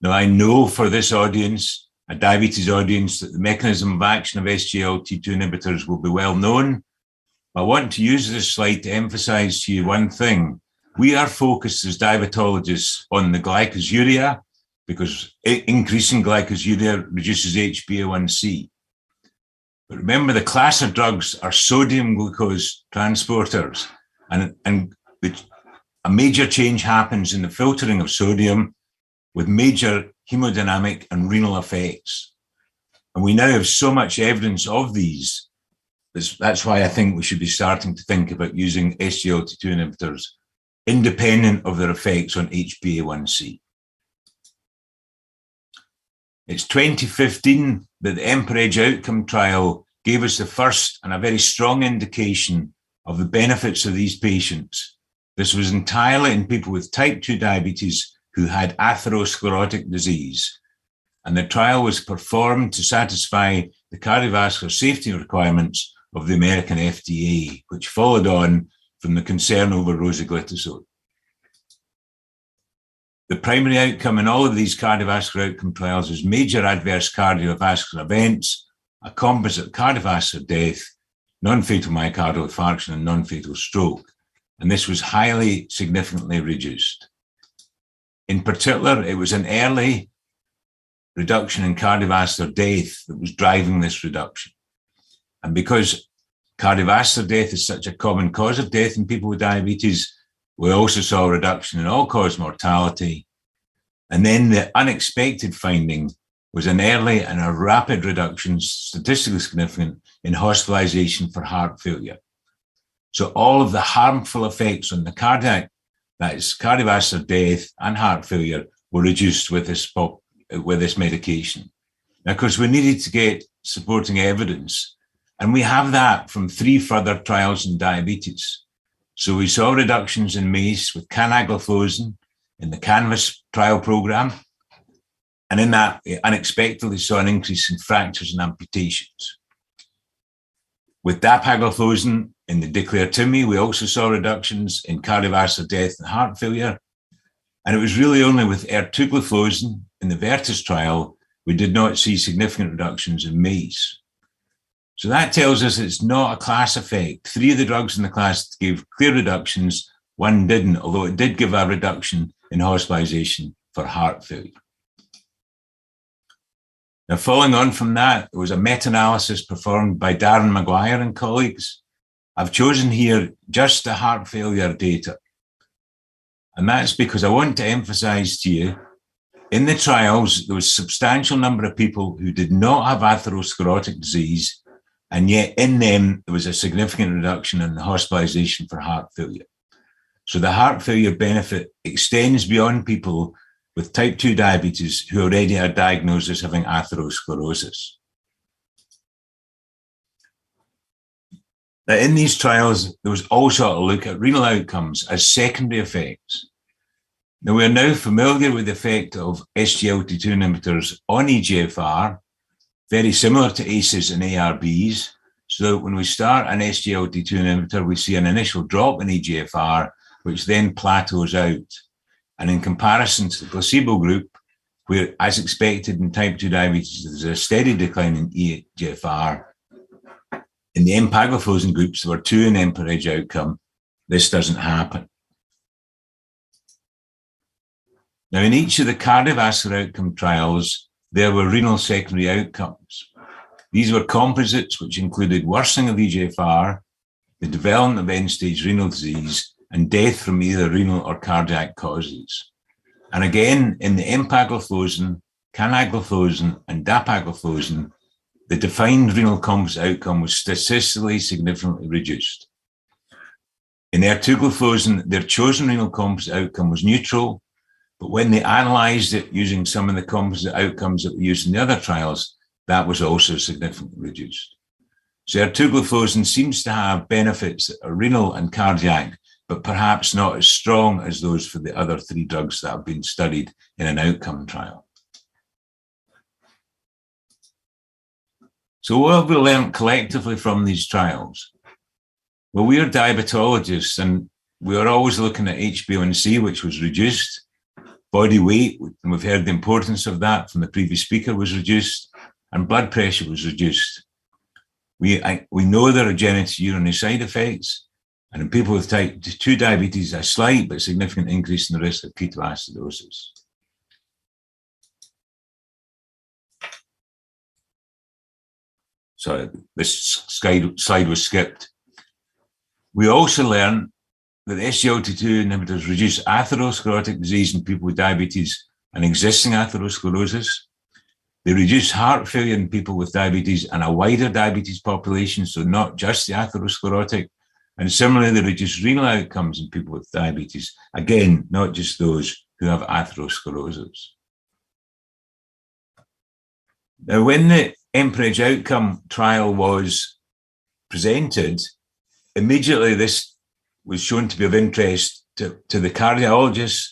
Now, I know for this audience, a diabetes audience, that the mechanism of action of SGLT2 inhibitors will be well known. I want to use this slide to emphasize to you one thing. We are focused as diabetologists on the glycosuria, because increasing glycosuria reduces HbA1c. But remember, the class of drugs are sodium glucose transporters, and a major change happens in the filtering of sodium with major hemodynamic and renal effects. And we now have so much evidence of these. That's why I think we should be starting to think about using SGLT2 inhibitors independent of their effects on HbA1c. It's 2015 that the EMPEREDGE outcome trial gave us the first and a very strong indication of the benefits of these patients. This was entirely in people with type 2 diabetes who had atherosclerotic disease. And the trial was performed to satisfy the cardiovascular safety requirements of the American FDA, which followed on from the concern over rosiglitazone. The primary outcome in all of these cardiovascular outcome trials is major adverse cardiovascular events, a composite cardiovascular death, non-fatal myocardial infarction, and non-fatal stroke. And this was highly significantly reduced. In particular, it was an early reduction in cardiovascular death that was driving this reduction. And because cardiovascular death is such a common cause of death in people with diabetes, we also saw a reduction in all-cause mortality. And then the unexpected finding was an early and a rapid reduction, statistically significant, in hospitalization for heart failure. So all of the harmful effects on the cardiac, that is cardiovascular death and heart failure, were reduced with this medication. Now, of course, we needed to get supporting evidence, and we have that from 3 further trials in diabetes. So we saw reductions in MACE with canagliflozin in the CANVAS trial program. And in that, we unexpectedly saw an increase in fractures and amputations. With dapagliflozin in the DECLARE-TIMI, we also saw reductions in cardiovascular death and heart failure. And it was really only with ertugliflozin in the VERTUS trial, we did not see significant reductions in MACE. So that tells us it's not a class effect. 3 of the drugs in the class gave clear reductions, 1 didn't, although it did give a reduction in hospitalization for heart failure. Now, following on from that, there was a meta-analysis performed by Darren Maguire and colleagues. I've chosen here just the heart failure data. And that's because I want to emphasize to you, in the trials, there was a substantial number of people who did not have atherosclerotic disease, and yet in them, there was a significant reduction in the hospitalization for heart failure. So the heart failure benefit extends beyond people with type 2 diabetes who already are diagnosed as having atherosclerosis. Now, in these trials, there was also a look at renal outcomes as secondary effects. Now, we are now familiar with the effect of SGLT2 inhibitors on EGFR, very similar to ACEs and ARBs. So that when we start an SGLT2 inhibitor, we see an initial drop in EGFR, which then plateaus out. And in comparison to the placebo group, where, as expected in type 2 diabetes, there's a steady decline in EGFR, in the empagliflozin groups, there were 2 in EMPA-REG outcome. This doesn't happen. Now, in each of the cardiovascular outcome trials, there were renal secondary outcomes. These were composites which included worsening of EGFR, the development of end-stage renal disease, and death from either renal or cardiac causes. And again, in the empagliflozin, canagliflozin, and dapagliflozin, the defined renal composite outcome was statistically significantly reduced. In ertugliflozin, their chosen renal composite outcome was neutral, but when they analysed it using some of the composite outcomes that were used in the other trials, that was also significantly reduced. So ertugliflozin seems to have benefits that are renal and cardiac, but perhaps not as strong as those for the other 3 drugs that have been studied in an outcome trial. So what have we learned collectively from these trials? Well, we are diabetologists, and we are always looking at HbA1c, which was reduced. Body weight, and we've heard the importance of that from the previous speaker, was reduced, and blood pressure was reduced. We know there are genitourinary side effects, and in people with type 2 diabetes, a slight but significant increase in the risk of ketoacidosis. Sorry, this slide was skipped. We also learned that SGLT2 inhibitors reduce atherosclerotic disease in people with diabetes and existing atherosclerosis. They reduce heart failure in people with diabetes and a wider diabetes population, so not just the atherosclerotic. And similarly, they reduce renal outcomes in people with diabetes, again, not just those who have atherosclerosis. Now, when the EMPA-REG outcome trial was presented, immediately this was shown to be of interest to the cardiologists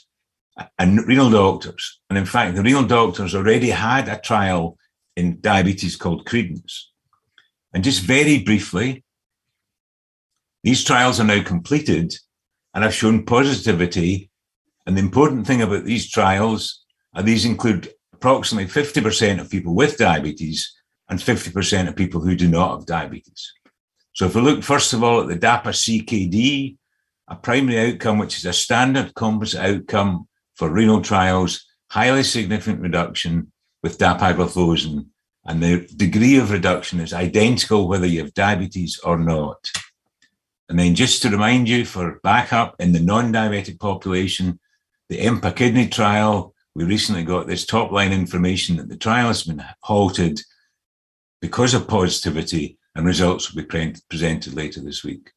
and renal doctors. And in fact, the renal doctors already had a trial in diabetes called Credence. And just very briefly, these trials are now completed and have shown positivity. And the important thing about these trials are these include approximately 50% of people with diabetes and 50% of people who do not have diabetes. So if we look first of all at the DAPA-CKD, a primary outcome, which is a standard composite outcome for renal trials, highly significant reduction with dapagliflozin, and the degree of reduction is identical whether you have diabetes or not. And then just to remind you, for backup in the non-diabetic population, the EMPA kidney trial, we recently got this top line information that the trial has been halted because of positivity, and results will be presented later this week.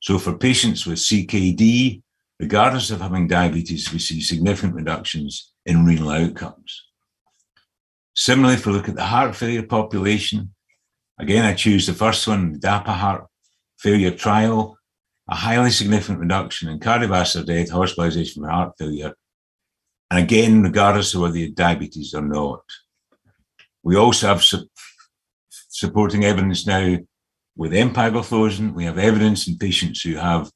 So for patients with CKD, regardless of having diabetes, we see significant reductions in renal outcomes. Similarly, if we look at the heart failure population, again, I choose the first one, the DAPA heart failure trial, a highly significant reduction in cardiovascular death, hospitalization for heart failure. And again, regardless of whether you have diabetes or not. We also have supporting evidence now with empagliflozin. We have evidence in patients who have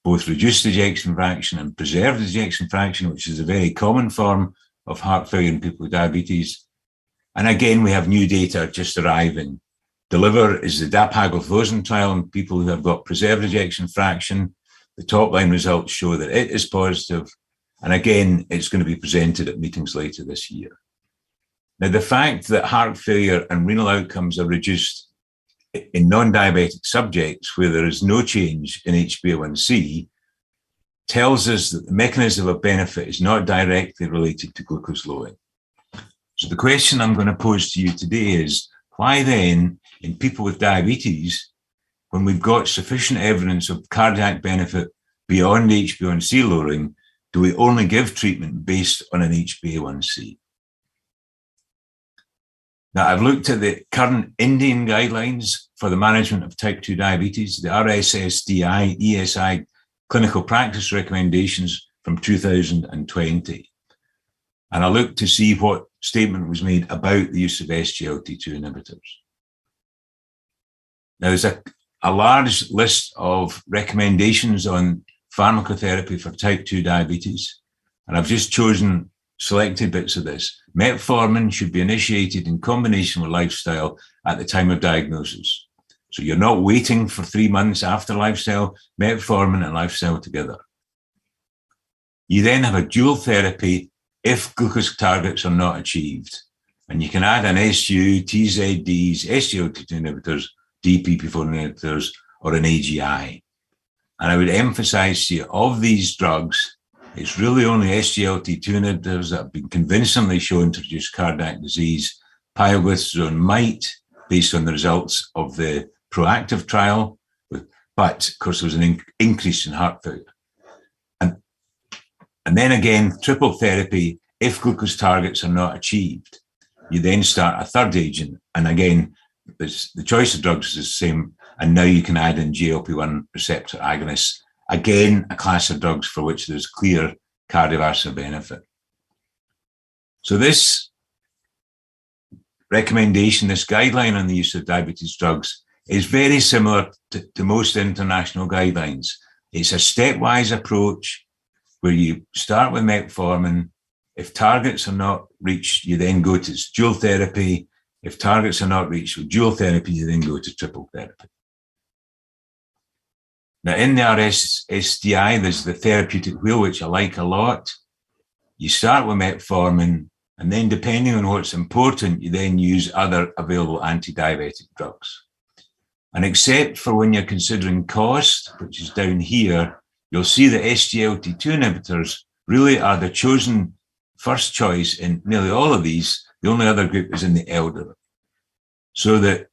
both reduced ejection fraction and preserved ejection fraction, which is a very common form of heart failure in people with diabetes. And again, we have new data just arriving. DELIVER is the dapagliflozin trial in people who have got preserved ejection fraction. The top line results show that it is positive. And again, it's going to be presented at meetings later this year. Now, the fact that heart failure and renal outcomes are reduced in non-diabetic subjects where there is no change in HbA1c tells us that the mechanism of benefit is not directly related to glucose lowering. So the question I'm going to pose to you today is, why then, in people with diabetes, when we've got sufficient evidence of cardiac benefit beyond HbA1c lowering, do we only give treatment based on an HbA1c? Now, I've looked at the current Indian guidelines for the management of type 2 diabetes, the RSSDI ESI clinical practice recommendations from 2020. And I looked to see what statement was made about the use of SGLT2 inhibitors. Now, there's a large list of recommendations on pharmacotherapy for type 2 diabetes, and I've just chosen selected bits of this. Metformin should be initiated in combination with lifestyle at the time of diagnosis. So you're not waiting for 3 months after lifestyle, metformin and lifestyle together. You then have a dual therapy if glucose targets are not achieved. And you can add an SU, TZDs, SGLT2 inhibitors, DPP4 inhibitors, or an AGI. And I would emphasize here, of these drugs, it's really only SGLT2 inhibitors that have been convincingly shown to reduce cardiac disease. Pioglitazone might, based on the results of the proactive trial, but of course there was an increase in heart failure. And then again, triple therapy, if glucose targets are not achieved, you then start a third agent. And again, the choice of drugs is the same. And now you can add in GLP-1 receptor agonists. Again, a class of drugs for which there's clear cardiovascular benefit. So this recommendation, this guideline on the use of diabetes drugs is very similar to most international guidelines. It's a stepwise approach where you start with metformin. If targets are not reached, you then go to dual therapy. If targets are not reached with dual therapy, you then go to triple therapy. Now, in the RSSDI, there's the therapeutic wheel, which I like a lot. You start with metformin, and then depending on what's important, you then use other available anti-diabetic drugs. And except for when you're considering cost, which is down here, you'll see that SGLT2 inhibitors really are the chosen first choice in nearly all of these. The only other group is in the elderly. So that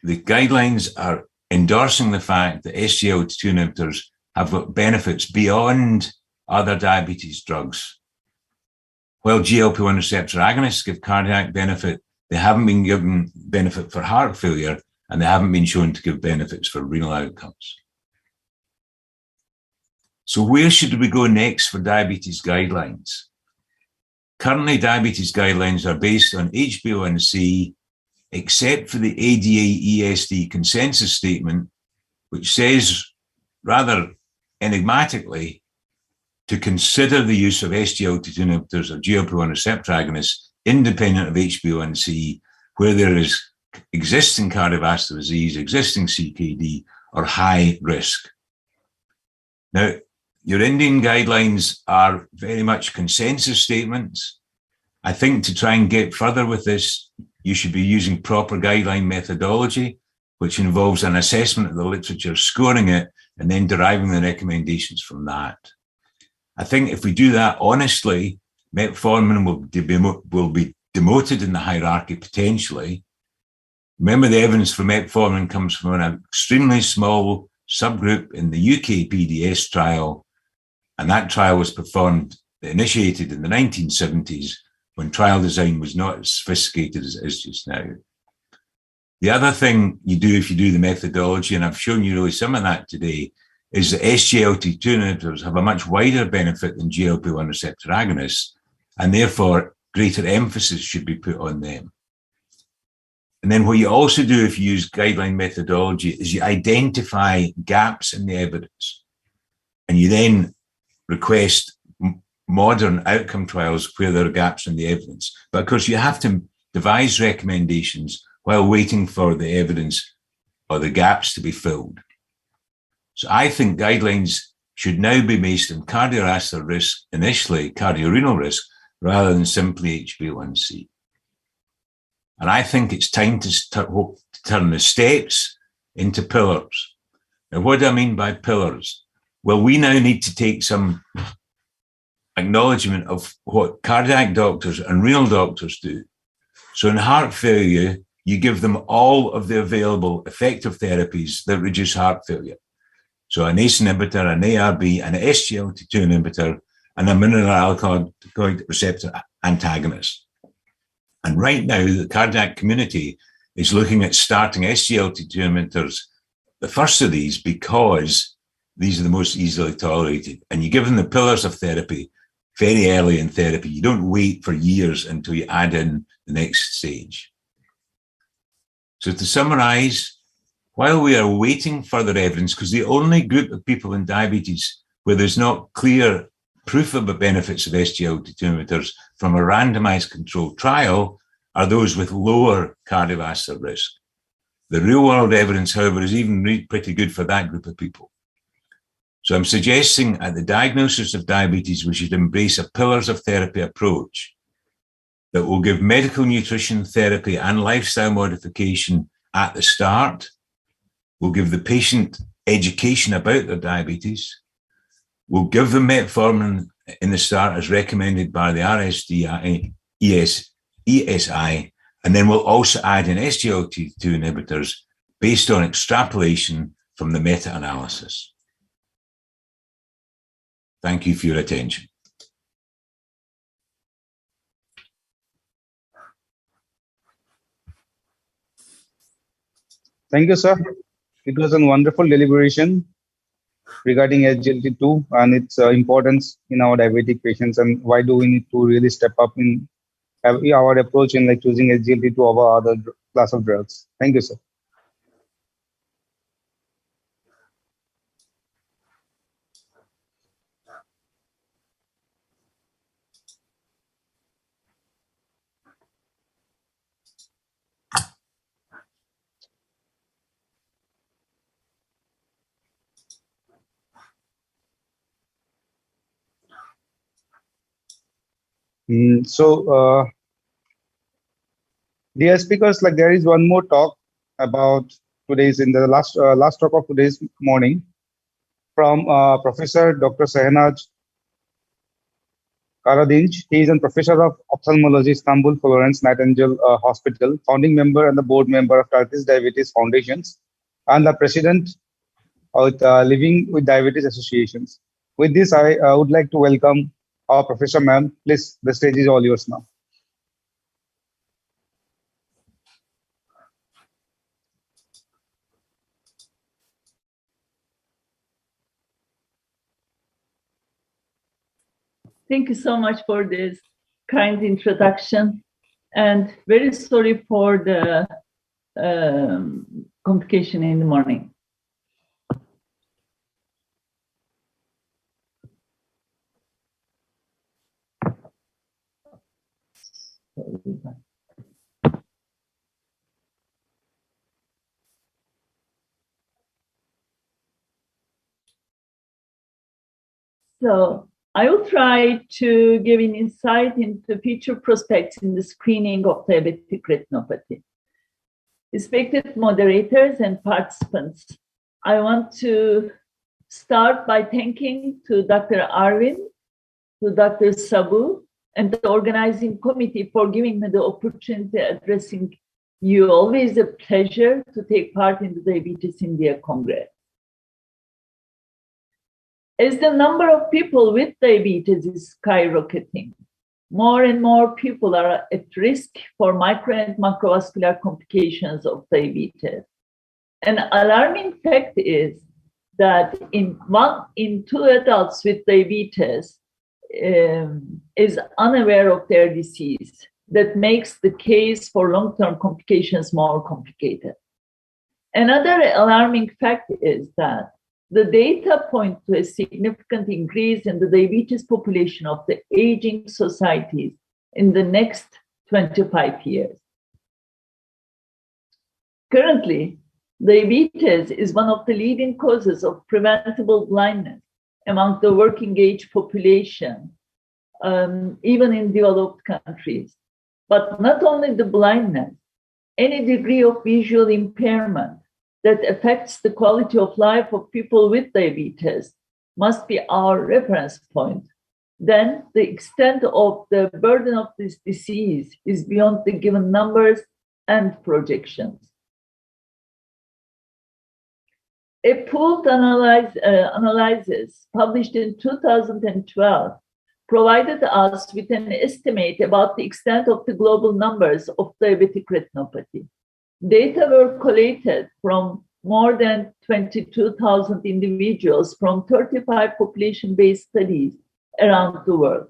the guidelines are endorsing the fact that SGLT2 inhibitors have got benefits beyond other diabetes drugs. While GLP-1 receptor agonists give cardiac benefit, they haven't been given benefit for heart failure, and they haven't been shown to give benefits for renal outcomes. So where should we go next for diabetes guidelines? Currently, diabetes guidelines are based on HbA1c, except for the ADA-ESD consensus statement, which says rather enigmatically to consider the use of SGLT2 inhibitors or GLP-1 receptor agonists independent of HbA1c, where there is existing cardiovascular disease, existing CKD, or high risk. Now, your Indian guidelines are very much consensus statements. I think to try and get further with this, you should be using proper guideline methodology, which involves an assessment of the literature, scoring it, and then deriving the recommendations from that. I think if we do that honestly, metformin will be demoted in the hierarchy potentially. Remember, the evidence for metformin comes from an extremely small subgroup in the UK PDS trial, and that trial was initiated in the 1970s when trial design was not as sophisticated as it is just now. The other thing you do if you do the methodology, and I've shown you really some of that today, is that SGLT2 inhibitors have a much wider benefit than GLP-1 receptor agonists, and therefore greater emphasis should be put on them. And then what you also do if you use guideline methodology is you identify gaps in the evidence, and you then request modern outcome trials where there are gaps in the evidence. But of course, you have to devise recommendations while waiting for the evidence or the gaps to be filled. So I think guidelines should now be based on cardiovascular risk, initially cardiorenal risk, rather than simply HbA1c. And I think it's time to turn the steps into pillars. Now, what do I mean by pillars? Well, we now need to take some acknowledgement of what cardiac doctors and renal doctors do. So in heart failure, you give them all of the available effective therapies that reduce heart failure. So an ACE inhibitor, an ARB, an SGLT2 inhibitor, and a mineral alcoholic receptor antagonist. And right now, the cardiac community is looking at starting SGLT2 inhibitors, the first of these, because these are the most easily tolerated. And you give them the pillars of therapy very early in therapy. You don't wait for years until you add in the next stage. So to summarize, while we are waiting further evidence, because the only group of people in diabetes where there's not clear proof of the benefits of SGLT2 inhibitors from a randomized controlled trial are those with lower cardiovascular risk. The real world evidence, however, is even pretty good for that group of people. So I'm suggesting at the diagnosis of diabetes, we should embrace a pillars of therapy approach that will give medical nutrition therapy and lifestyle modification at the start. We'll give the patient education about their diabetes. We'll give them metformin in the start as recommended by the RSD ESI, and then we'll also add in SGLT2 inhibitors based on extrapolation from the meta-analysis. Thank you for your attention. Thank you, sir. It was a wonderful deliberation regarding SGLT2 and its importance in our diabetic patients, and why do we need to really step up in our approach in like choosing SGLT2 over other class of drugs. Thank you, sir. Dear speakers, like there is one more talk about today's in the last talk of today's morning from Professor Dr. Sehnaz Karadinç. He is a professor of ophthalmology, Istanbul Florence Nightingale Hospital, founding member and the board member of Turkish Diabetes Foundations, and the president of Living with Diabetes Associations. With this, I would like to welcome our Professor ma'am. Please, the stage is all yours now. Thank you so much for this kind introduction, and very sorry for the complication in the morning. So I will try to give an insight into future prospects in the screening of diabetic retinopathy. Respected moderators and participants, I want to start by thanking to Dr. Arvind, to Dr. Sabu, and the organizing committee for giving me the opportunity addressing you. Always a pleasure to take part in the Diabetes India Congress. As the number of people with diabetes is skyrocketing, more and more people are at risk for micro and macrovascular complications of diabetes. An alarming fact is that one in two adults with diabetes is unaware of their disease. That makes the case for long-term complications more complicated. Another alarming fact is that the data point to a significant increase in the diabetes population of the aging societies in the next 25 years. Currently, diabetes is one of the leading causes of preventable blindness among the working age population, even in developed countries. But not only the blindness, any degree of visual impairment that affects the quality of life of people with diabetes must be our reference point, then the extent of the burden of this disease is beyond the given numbers and projections. A pooled analysis published in 2012 provided us with an estimate about the extent of the global numbers of diabetic retinopathy. Data were collated from more than 22,000 individuals from 35 population-based studies around the world.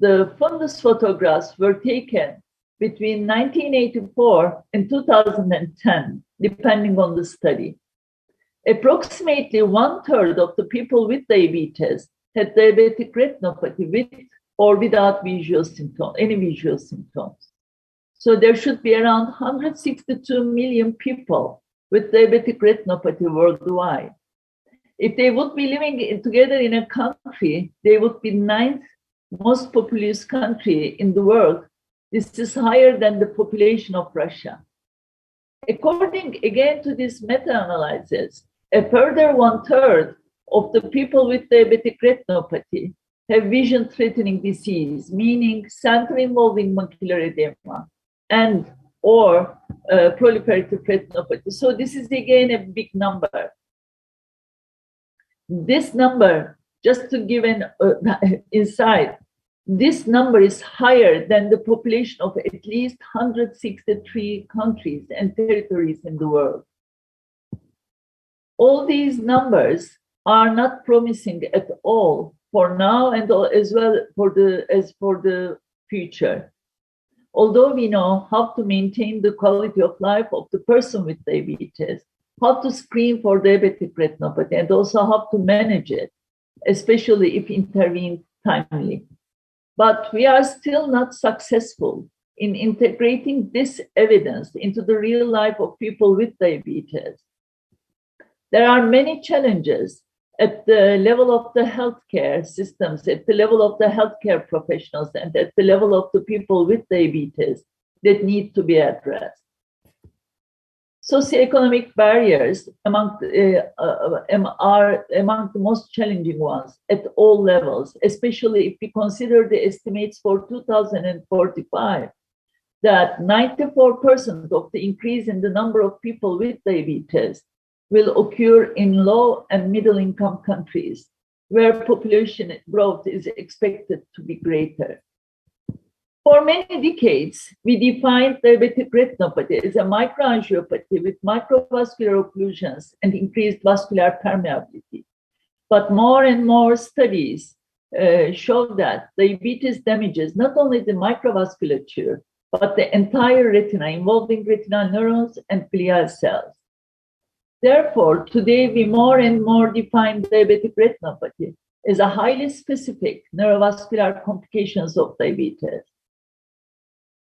The fundus photographs were taken between 1984 and 2010, depending on the study. Approximately 1/3 of the people with diabetes had diabetic retinopathy with or without any visual symptoms. So there should be around 162 million people with diabetic retinopathy worldwide. If they would be living together in a country, they would be 9th most populous country in the world. This is higher than the population of Russia. According again to this meta-analysis, a further 1/3 of the people with diabetic retinopathy have vision-threatening disease, meaning center-involving macular edema and or proliferative retinopathy. So this is again a big number. This number, just to give an insight, this number is higher than the population of at least 163 countries and territories in the world. All these numbers are not promising at all for now and as well as for the future. Although we know how to maintain the quality of life of the person with diabetes, how to screen for diabetic retinopathy, and also how to manage it, especially if intervened timely. But we are still not successful in integrating this evidence into the real life of people with diabetes. There are many challenges at the level of the healthcare systems, at the level of the healthcare professionals, and at the level of the people with diabetes that need to be addressed. Socioeconomic barriers are among the most challenging ones at all levels, especially if we consider the estimates for 2045, that 94% of the increase in the number of people with diabetes will occur in low and middle income countries, where population growth is expected to be greater. For many decades, we defined diabetic retinopathy as a microangiopathy with microvascular occlusions and increased vascular permeability. But more and more studies show that diabetes damages not only the microvasculature, but the entire retina, involving retinal neurons and glial cells. Therefore, today we more and more define diabetic retinopathy as a highly specific neurovascular complications of diabetes.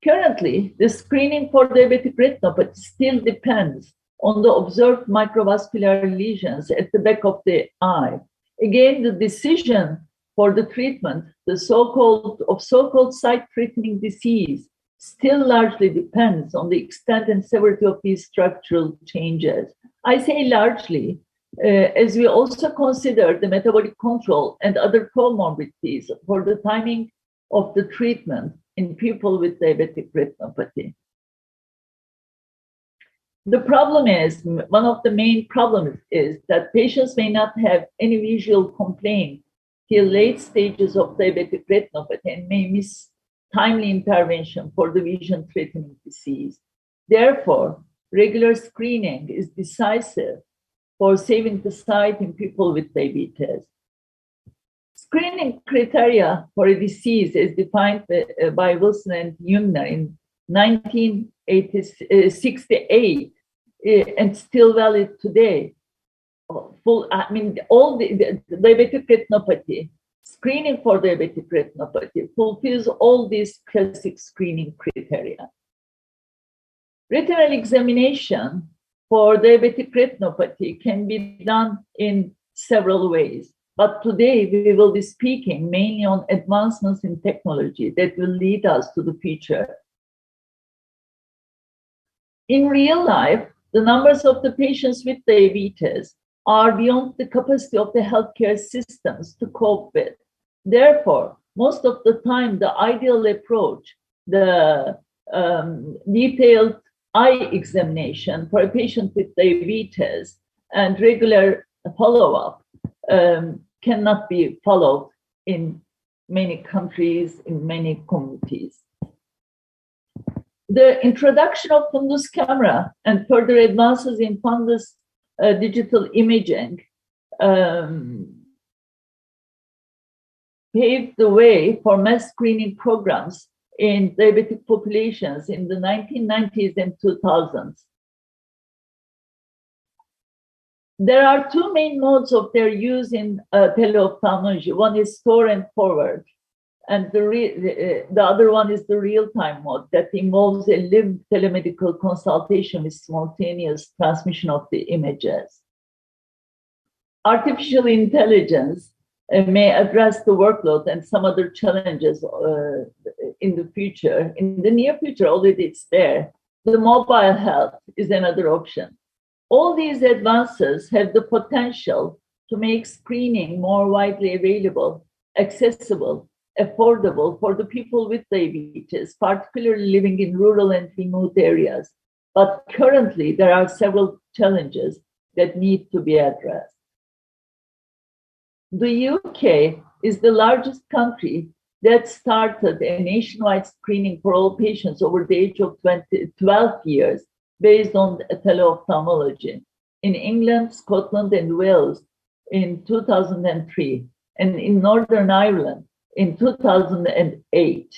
Currently, the screening for diabetic retinopathy still depends on the observed microvascular lesions at the back of the eye. Again, the decision for the treatment, the so-called sight-threatening disease, still largely depends on the extent and severity of these structural changes. I say largely, as we also consider the metabolic control and other comorbidities for the timing of the treatment in people with diabetic retinopathy. The problem is, one of the main problems is that patients may not have any visual complaint till late stages of diabetic retinopathy and may miss timely intervention for the vision-threatening disease. Therefore, regular screening is decisive for saving the sight in people with diabetes. Screening criteria for a disease is defined by Wilson and Jungner in 1968 and still valid today. All the diabetic retinopathy, screening for diabetic retinopathy fulfills all these classic screening criteria. Retinal examination for diabetic retinopathy can be done in several ways. But today we will be speaking mainly on advancements in technology that will lead us to the future. In real life, the numbers of the patients with diabetes are beyond the capacity of the healthcare systems to cope with. Therefore, most of the time, the ideal approach, the detailed eye examination for a patient with diabetes and regular follow-up cannot be followed in many countries, in many communities. The introduction of fundus camera and further advances in fundus digital imaging paved the way for mass screening programs in diabetic populations in the 1990s and 2000s. There are two main modes of their use in teleophthalmology. One is store and forward, and the other one is the real-time mode that involves a live telemedical consultation with simultaneous transmission of the images. Artificial intelligence may address the workload and some other challenges in the future. In the near future, already it's there. The mobile health is another option. All these advances have the potential to make screening more widely available, accessible, affordable for the people with diabetes, particularly living in rural and remote areas. But currently, there are several challenges that need to be addressed. The UK is the largest country that started a nationwide screening for all patients over the age of 12 years based on teleophthalmology. In England, Scotland, and Wales in 2003, and in Northern Ireland in 2008.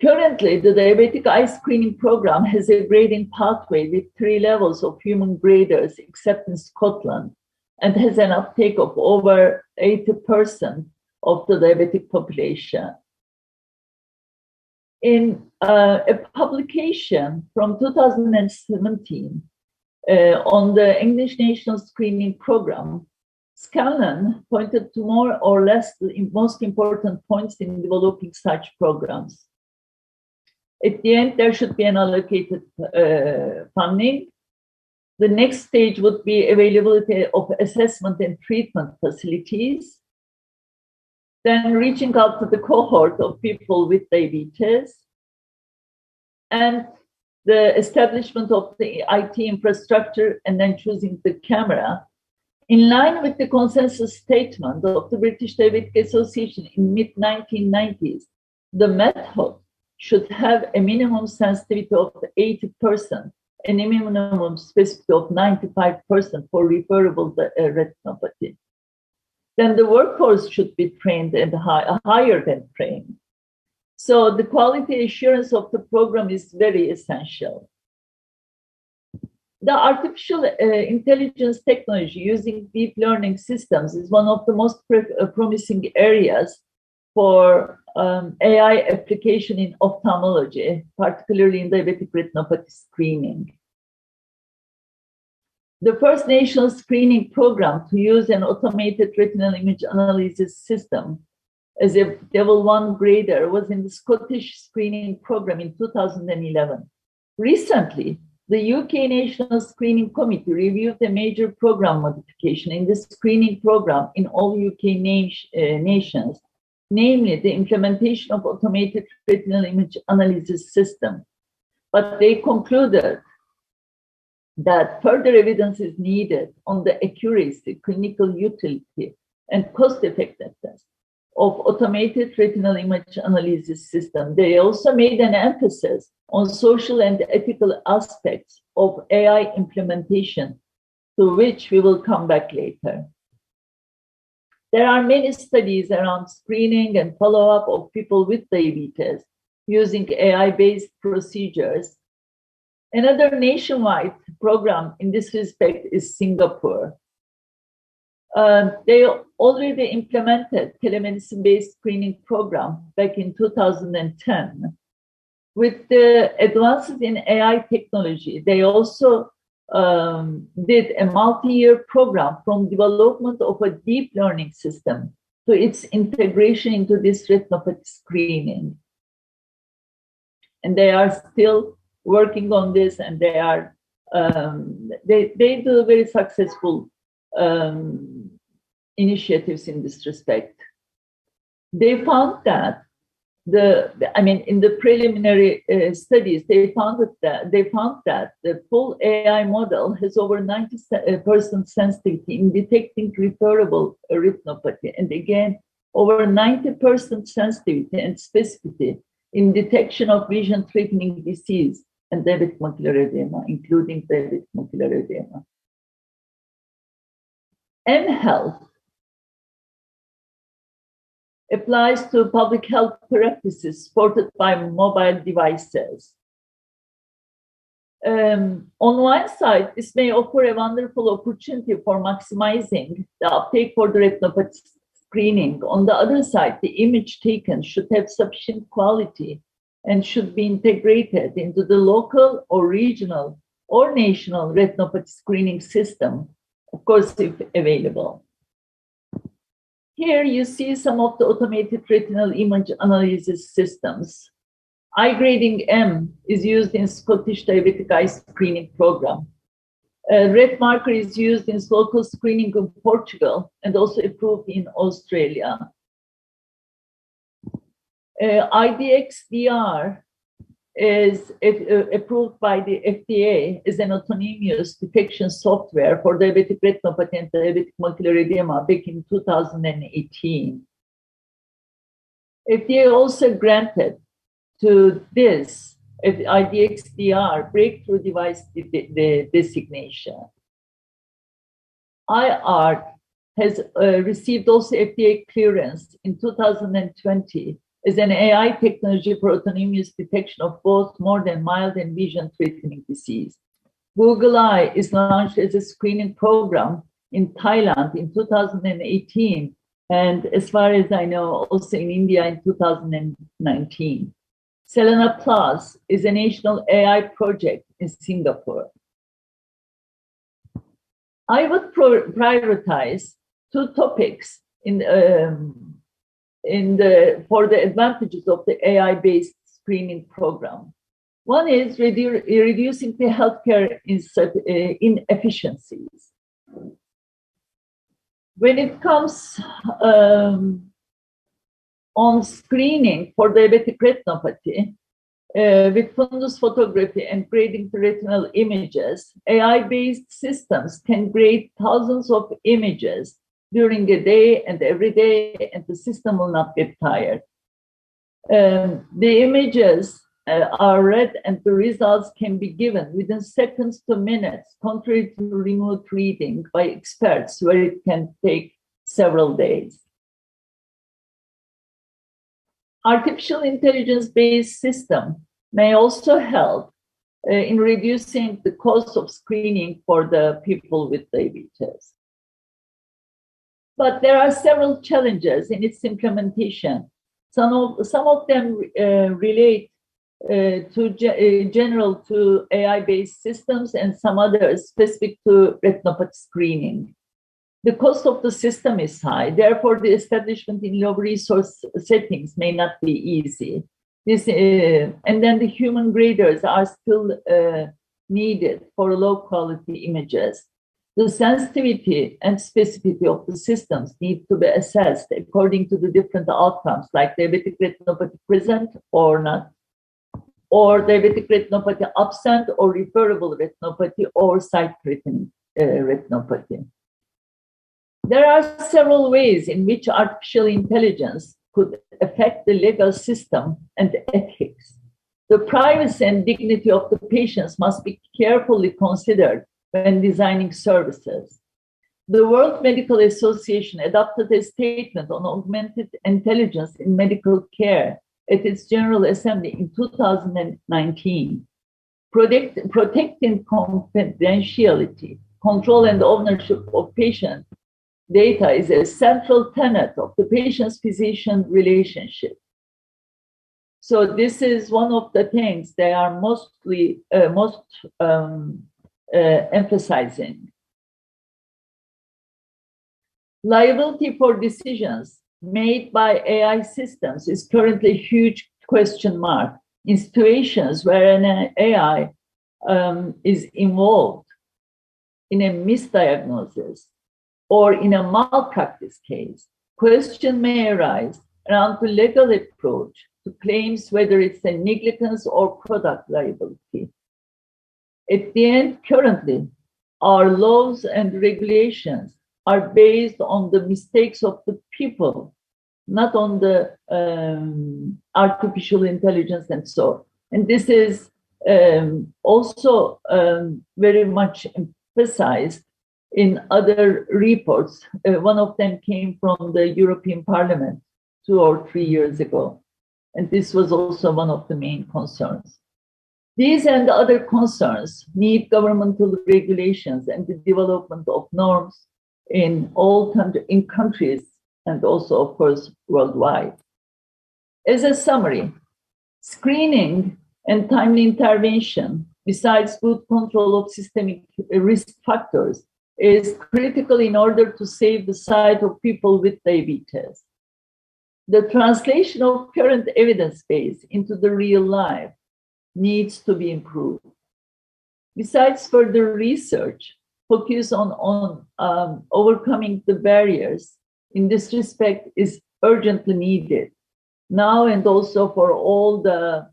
Currently, the diabetic eye screening program has a grading pathway with 3 levels of human graders, except in Scotland, and has an uptake of over 80% of the diabetic population. In a publication from 2017 on the English National Screening Program, Scanlon pointed to more or less the most important points in developing such programs. At the end, there should be an allocated funding. The next stage would be availability of assessment and treatment facilities. Then reaching out to the cohort of people with diabetes, and the establishment of the IT infrastructure, and then choosing the camera. In line with the consensus statement of the British Diabetic Association in mid-1990s, the method should have a minimum sensitivity of 80% and a minimum specificity of 95% for referable retinopathy. Then the workforce should be trained and higher than trained. So the quality assurance of the program is very essential. The artificial intelligence technology using deep learning systems is one of the most promising areas for AI application in ophthalmology, particularly in diabetic retinopathy screening. The first national screening program to use an automated retinal image analysis system as a level 1 grader was in the Scottish screening program in 2011. Recently, the UK National Screening Committee reviewed a major program modification in the screening program in all UK nations, namely the implementation of automated retinal image analysis system. But they concluded that further evidence is needed on the accuracy, clinical utility, and cost effectiveness of automated retinal image analysis system. They also made an emphasis on social and ethical aspects of AI implementation, to which we will come back later. There are many studies around screening and follow-up of people with diabetes using AI-based procedures. Another nationwide program in this respect is Singapore. They already implemented telemedicine-based screening program back in 2010. With the advances in AI technology, they also did a multi-year program from development of a deep learning system to its integration into this retinopathy screening. And they are still working on this, and they are They do very successful initiatives in this respect. They found that in the preliminary studies, they found that the full AI model has over 90% sensitivity in detecting referable retinopathy, and again, over 90% sensitivity and specificity in detection of vision-threatening disease and diabetic macular edema, including diabetic macular edema. mHealth applies to public health practices supported by mobile devices. On one side, this may offer a wonderful opportunity for maximizing the uptake for the retinopathy screening. On the other side, the image taken should have sufficient quality and should be integrated into the local or regional or national retinopathy screening system, of course, if available. Here you see some of the automated retinal image analysis systems. iGrading M is used in Scottish Diabetic Eye Screening Program. Red marker is used in local screening in Portugal and also approved in Australia. IDXDR is approved by the FDA as an autonomous detection software for diabetic retinopathy and diabetic macular edema back in 2018. FDA also granted to this IDXDR breakthrough device designation. IART has received also FDA clearance in 2020 as an AI technology for autonomous detection of both more than mild and vision-threatening disease. Google Eye is launched as a screening program in Thailand in 2018, and as far as I know, also in India in 2019. Selena Plus is a national AI project in Singapore. I would prioritize two topics for the advantages of the AI-based screening program. One is reducing the healthcare inefficiencies. When it comes on screening for diabetic retinopathy, with fundus photography and grading the retinal images, AI-based systems can grade thousands of images during a day and every day, and the system will not get tired. The images are read and the results can be given within seconds to minutes, contrary to remote reading by experts, where it can take several days. Artificial intelligence-based system may also help in reducing the cost of screening for the people with diabetes. But there are several challenges in its implementation. Some of them relate general to AI-based systems, and some others specific to retinopathy screening. The cost of the system is high, therefore the establishment in low resource settings may not be easy. And then the human graders are still needed for low quality images. The sensitivity and specificity of the systems need to be assessed according to the different outcomes, like diabetic retinopathy present or not, or diabetic retinopathy absent, or referable retinopathy, or sight-threatening retinopathy. There are several ways in which artificial intelligence could affect the legal system and ethics. The privacy and dignity of the patients must be carefully considered when designing services. The World Medical Association adopted a statement on augmented intelligence in medical care at its General Assembly in 2019. Protecting confidentiality, control, and ownership of patient data is a central tenet of the patient-physician relationship. So this is one of the things they are emphasizing. Liability for decisions made by AI systems is currently a huge question mark in situations where an AI is involved in a misdiagnosis or in a malpractice case, question may arise around the legal approach to claims, whether it's a negligence or product liability. At the end, currently, our laws and regulations are based on the mistakes of the people, not on the artificial intelligence and so on. And this is also very much emphasized in other reports. One of them came from the European Parliament 2 or 3 years ago. And this was also one of the main concerns. These and other concerns need governmental regulations and the development of norms in all countries and also, of course, worldwide. As a summary, screening and timely intervention, besides good control of systemic risk factors, is critical in order to save the sight of people with diabetes. The translation of current evidence base into the real life needs to be improved. Besides further research, focus on overcoming the barriers in this respect is urgently needed now and also for all the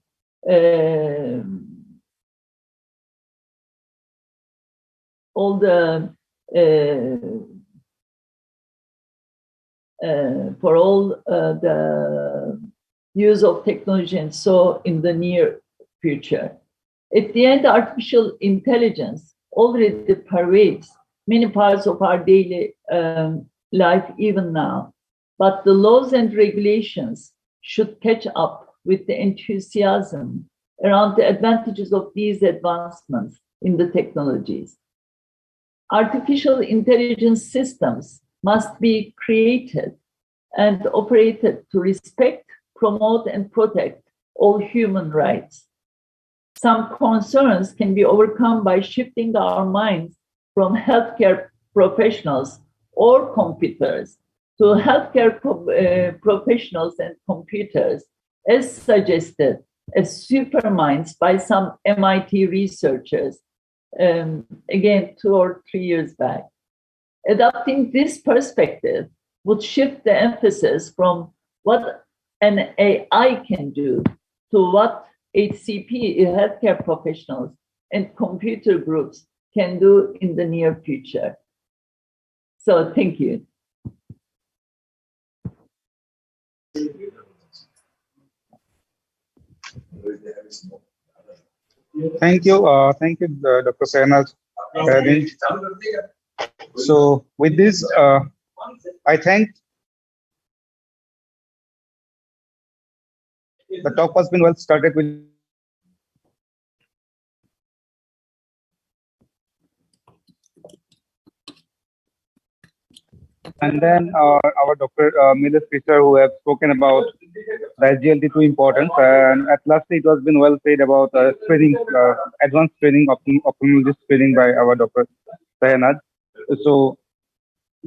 use of technology and so in the near future. At the end, artificial intelligence already pervades many parts of our daily life even now, but the laws and regulations should catch up with the enthusiasm around the advantages of these advancements in the technologies. Artificial intelligence systems must be created and operated to respect, promote, and protect all human rights. Some concerns can be overcome by shifting our minds from healthcare professionals or computers to healthcare professionals and computers, as suggested as superminds by some MIT researchers, again, 2 or 3 years back. Adopting this perspective would shift the emphasis from what an AI can do to what HCP, healthcare professionals, and computer groups can do in the near future. So thank you. Thank you, Dr. Sainaz. So with this, I thank the talk has been well started with. And then our Dr. Mahel Surya, who have spoken about the SGLT2 importance, and at last it was been well said about screening, advanced screening, ophthalmologist screening by our Dr. Sainaz. So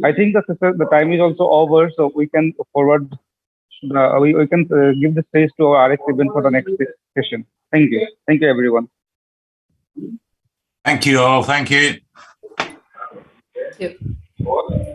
I think the time is also over, so we can forward, we can give the space to our RX event for the next session. Thank you. Thank you, everyone. Thank you all. Thank you. Thank you.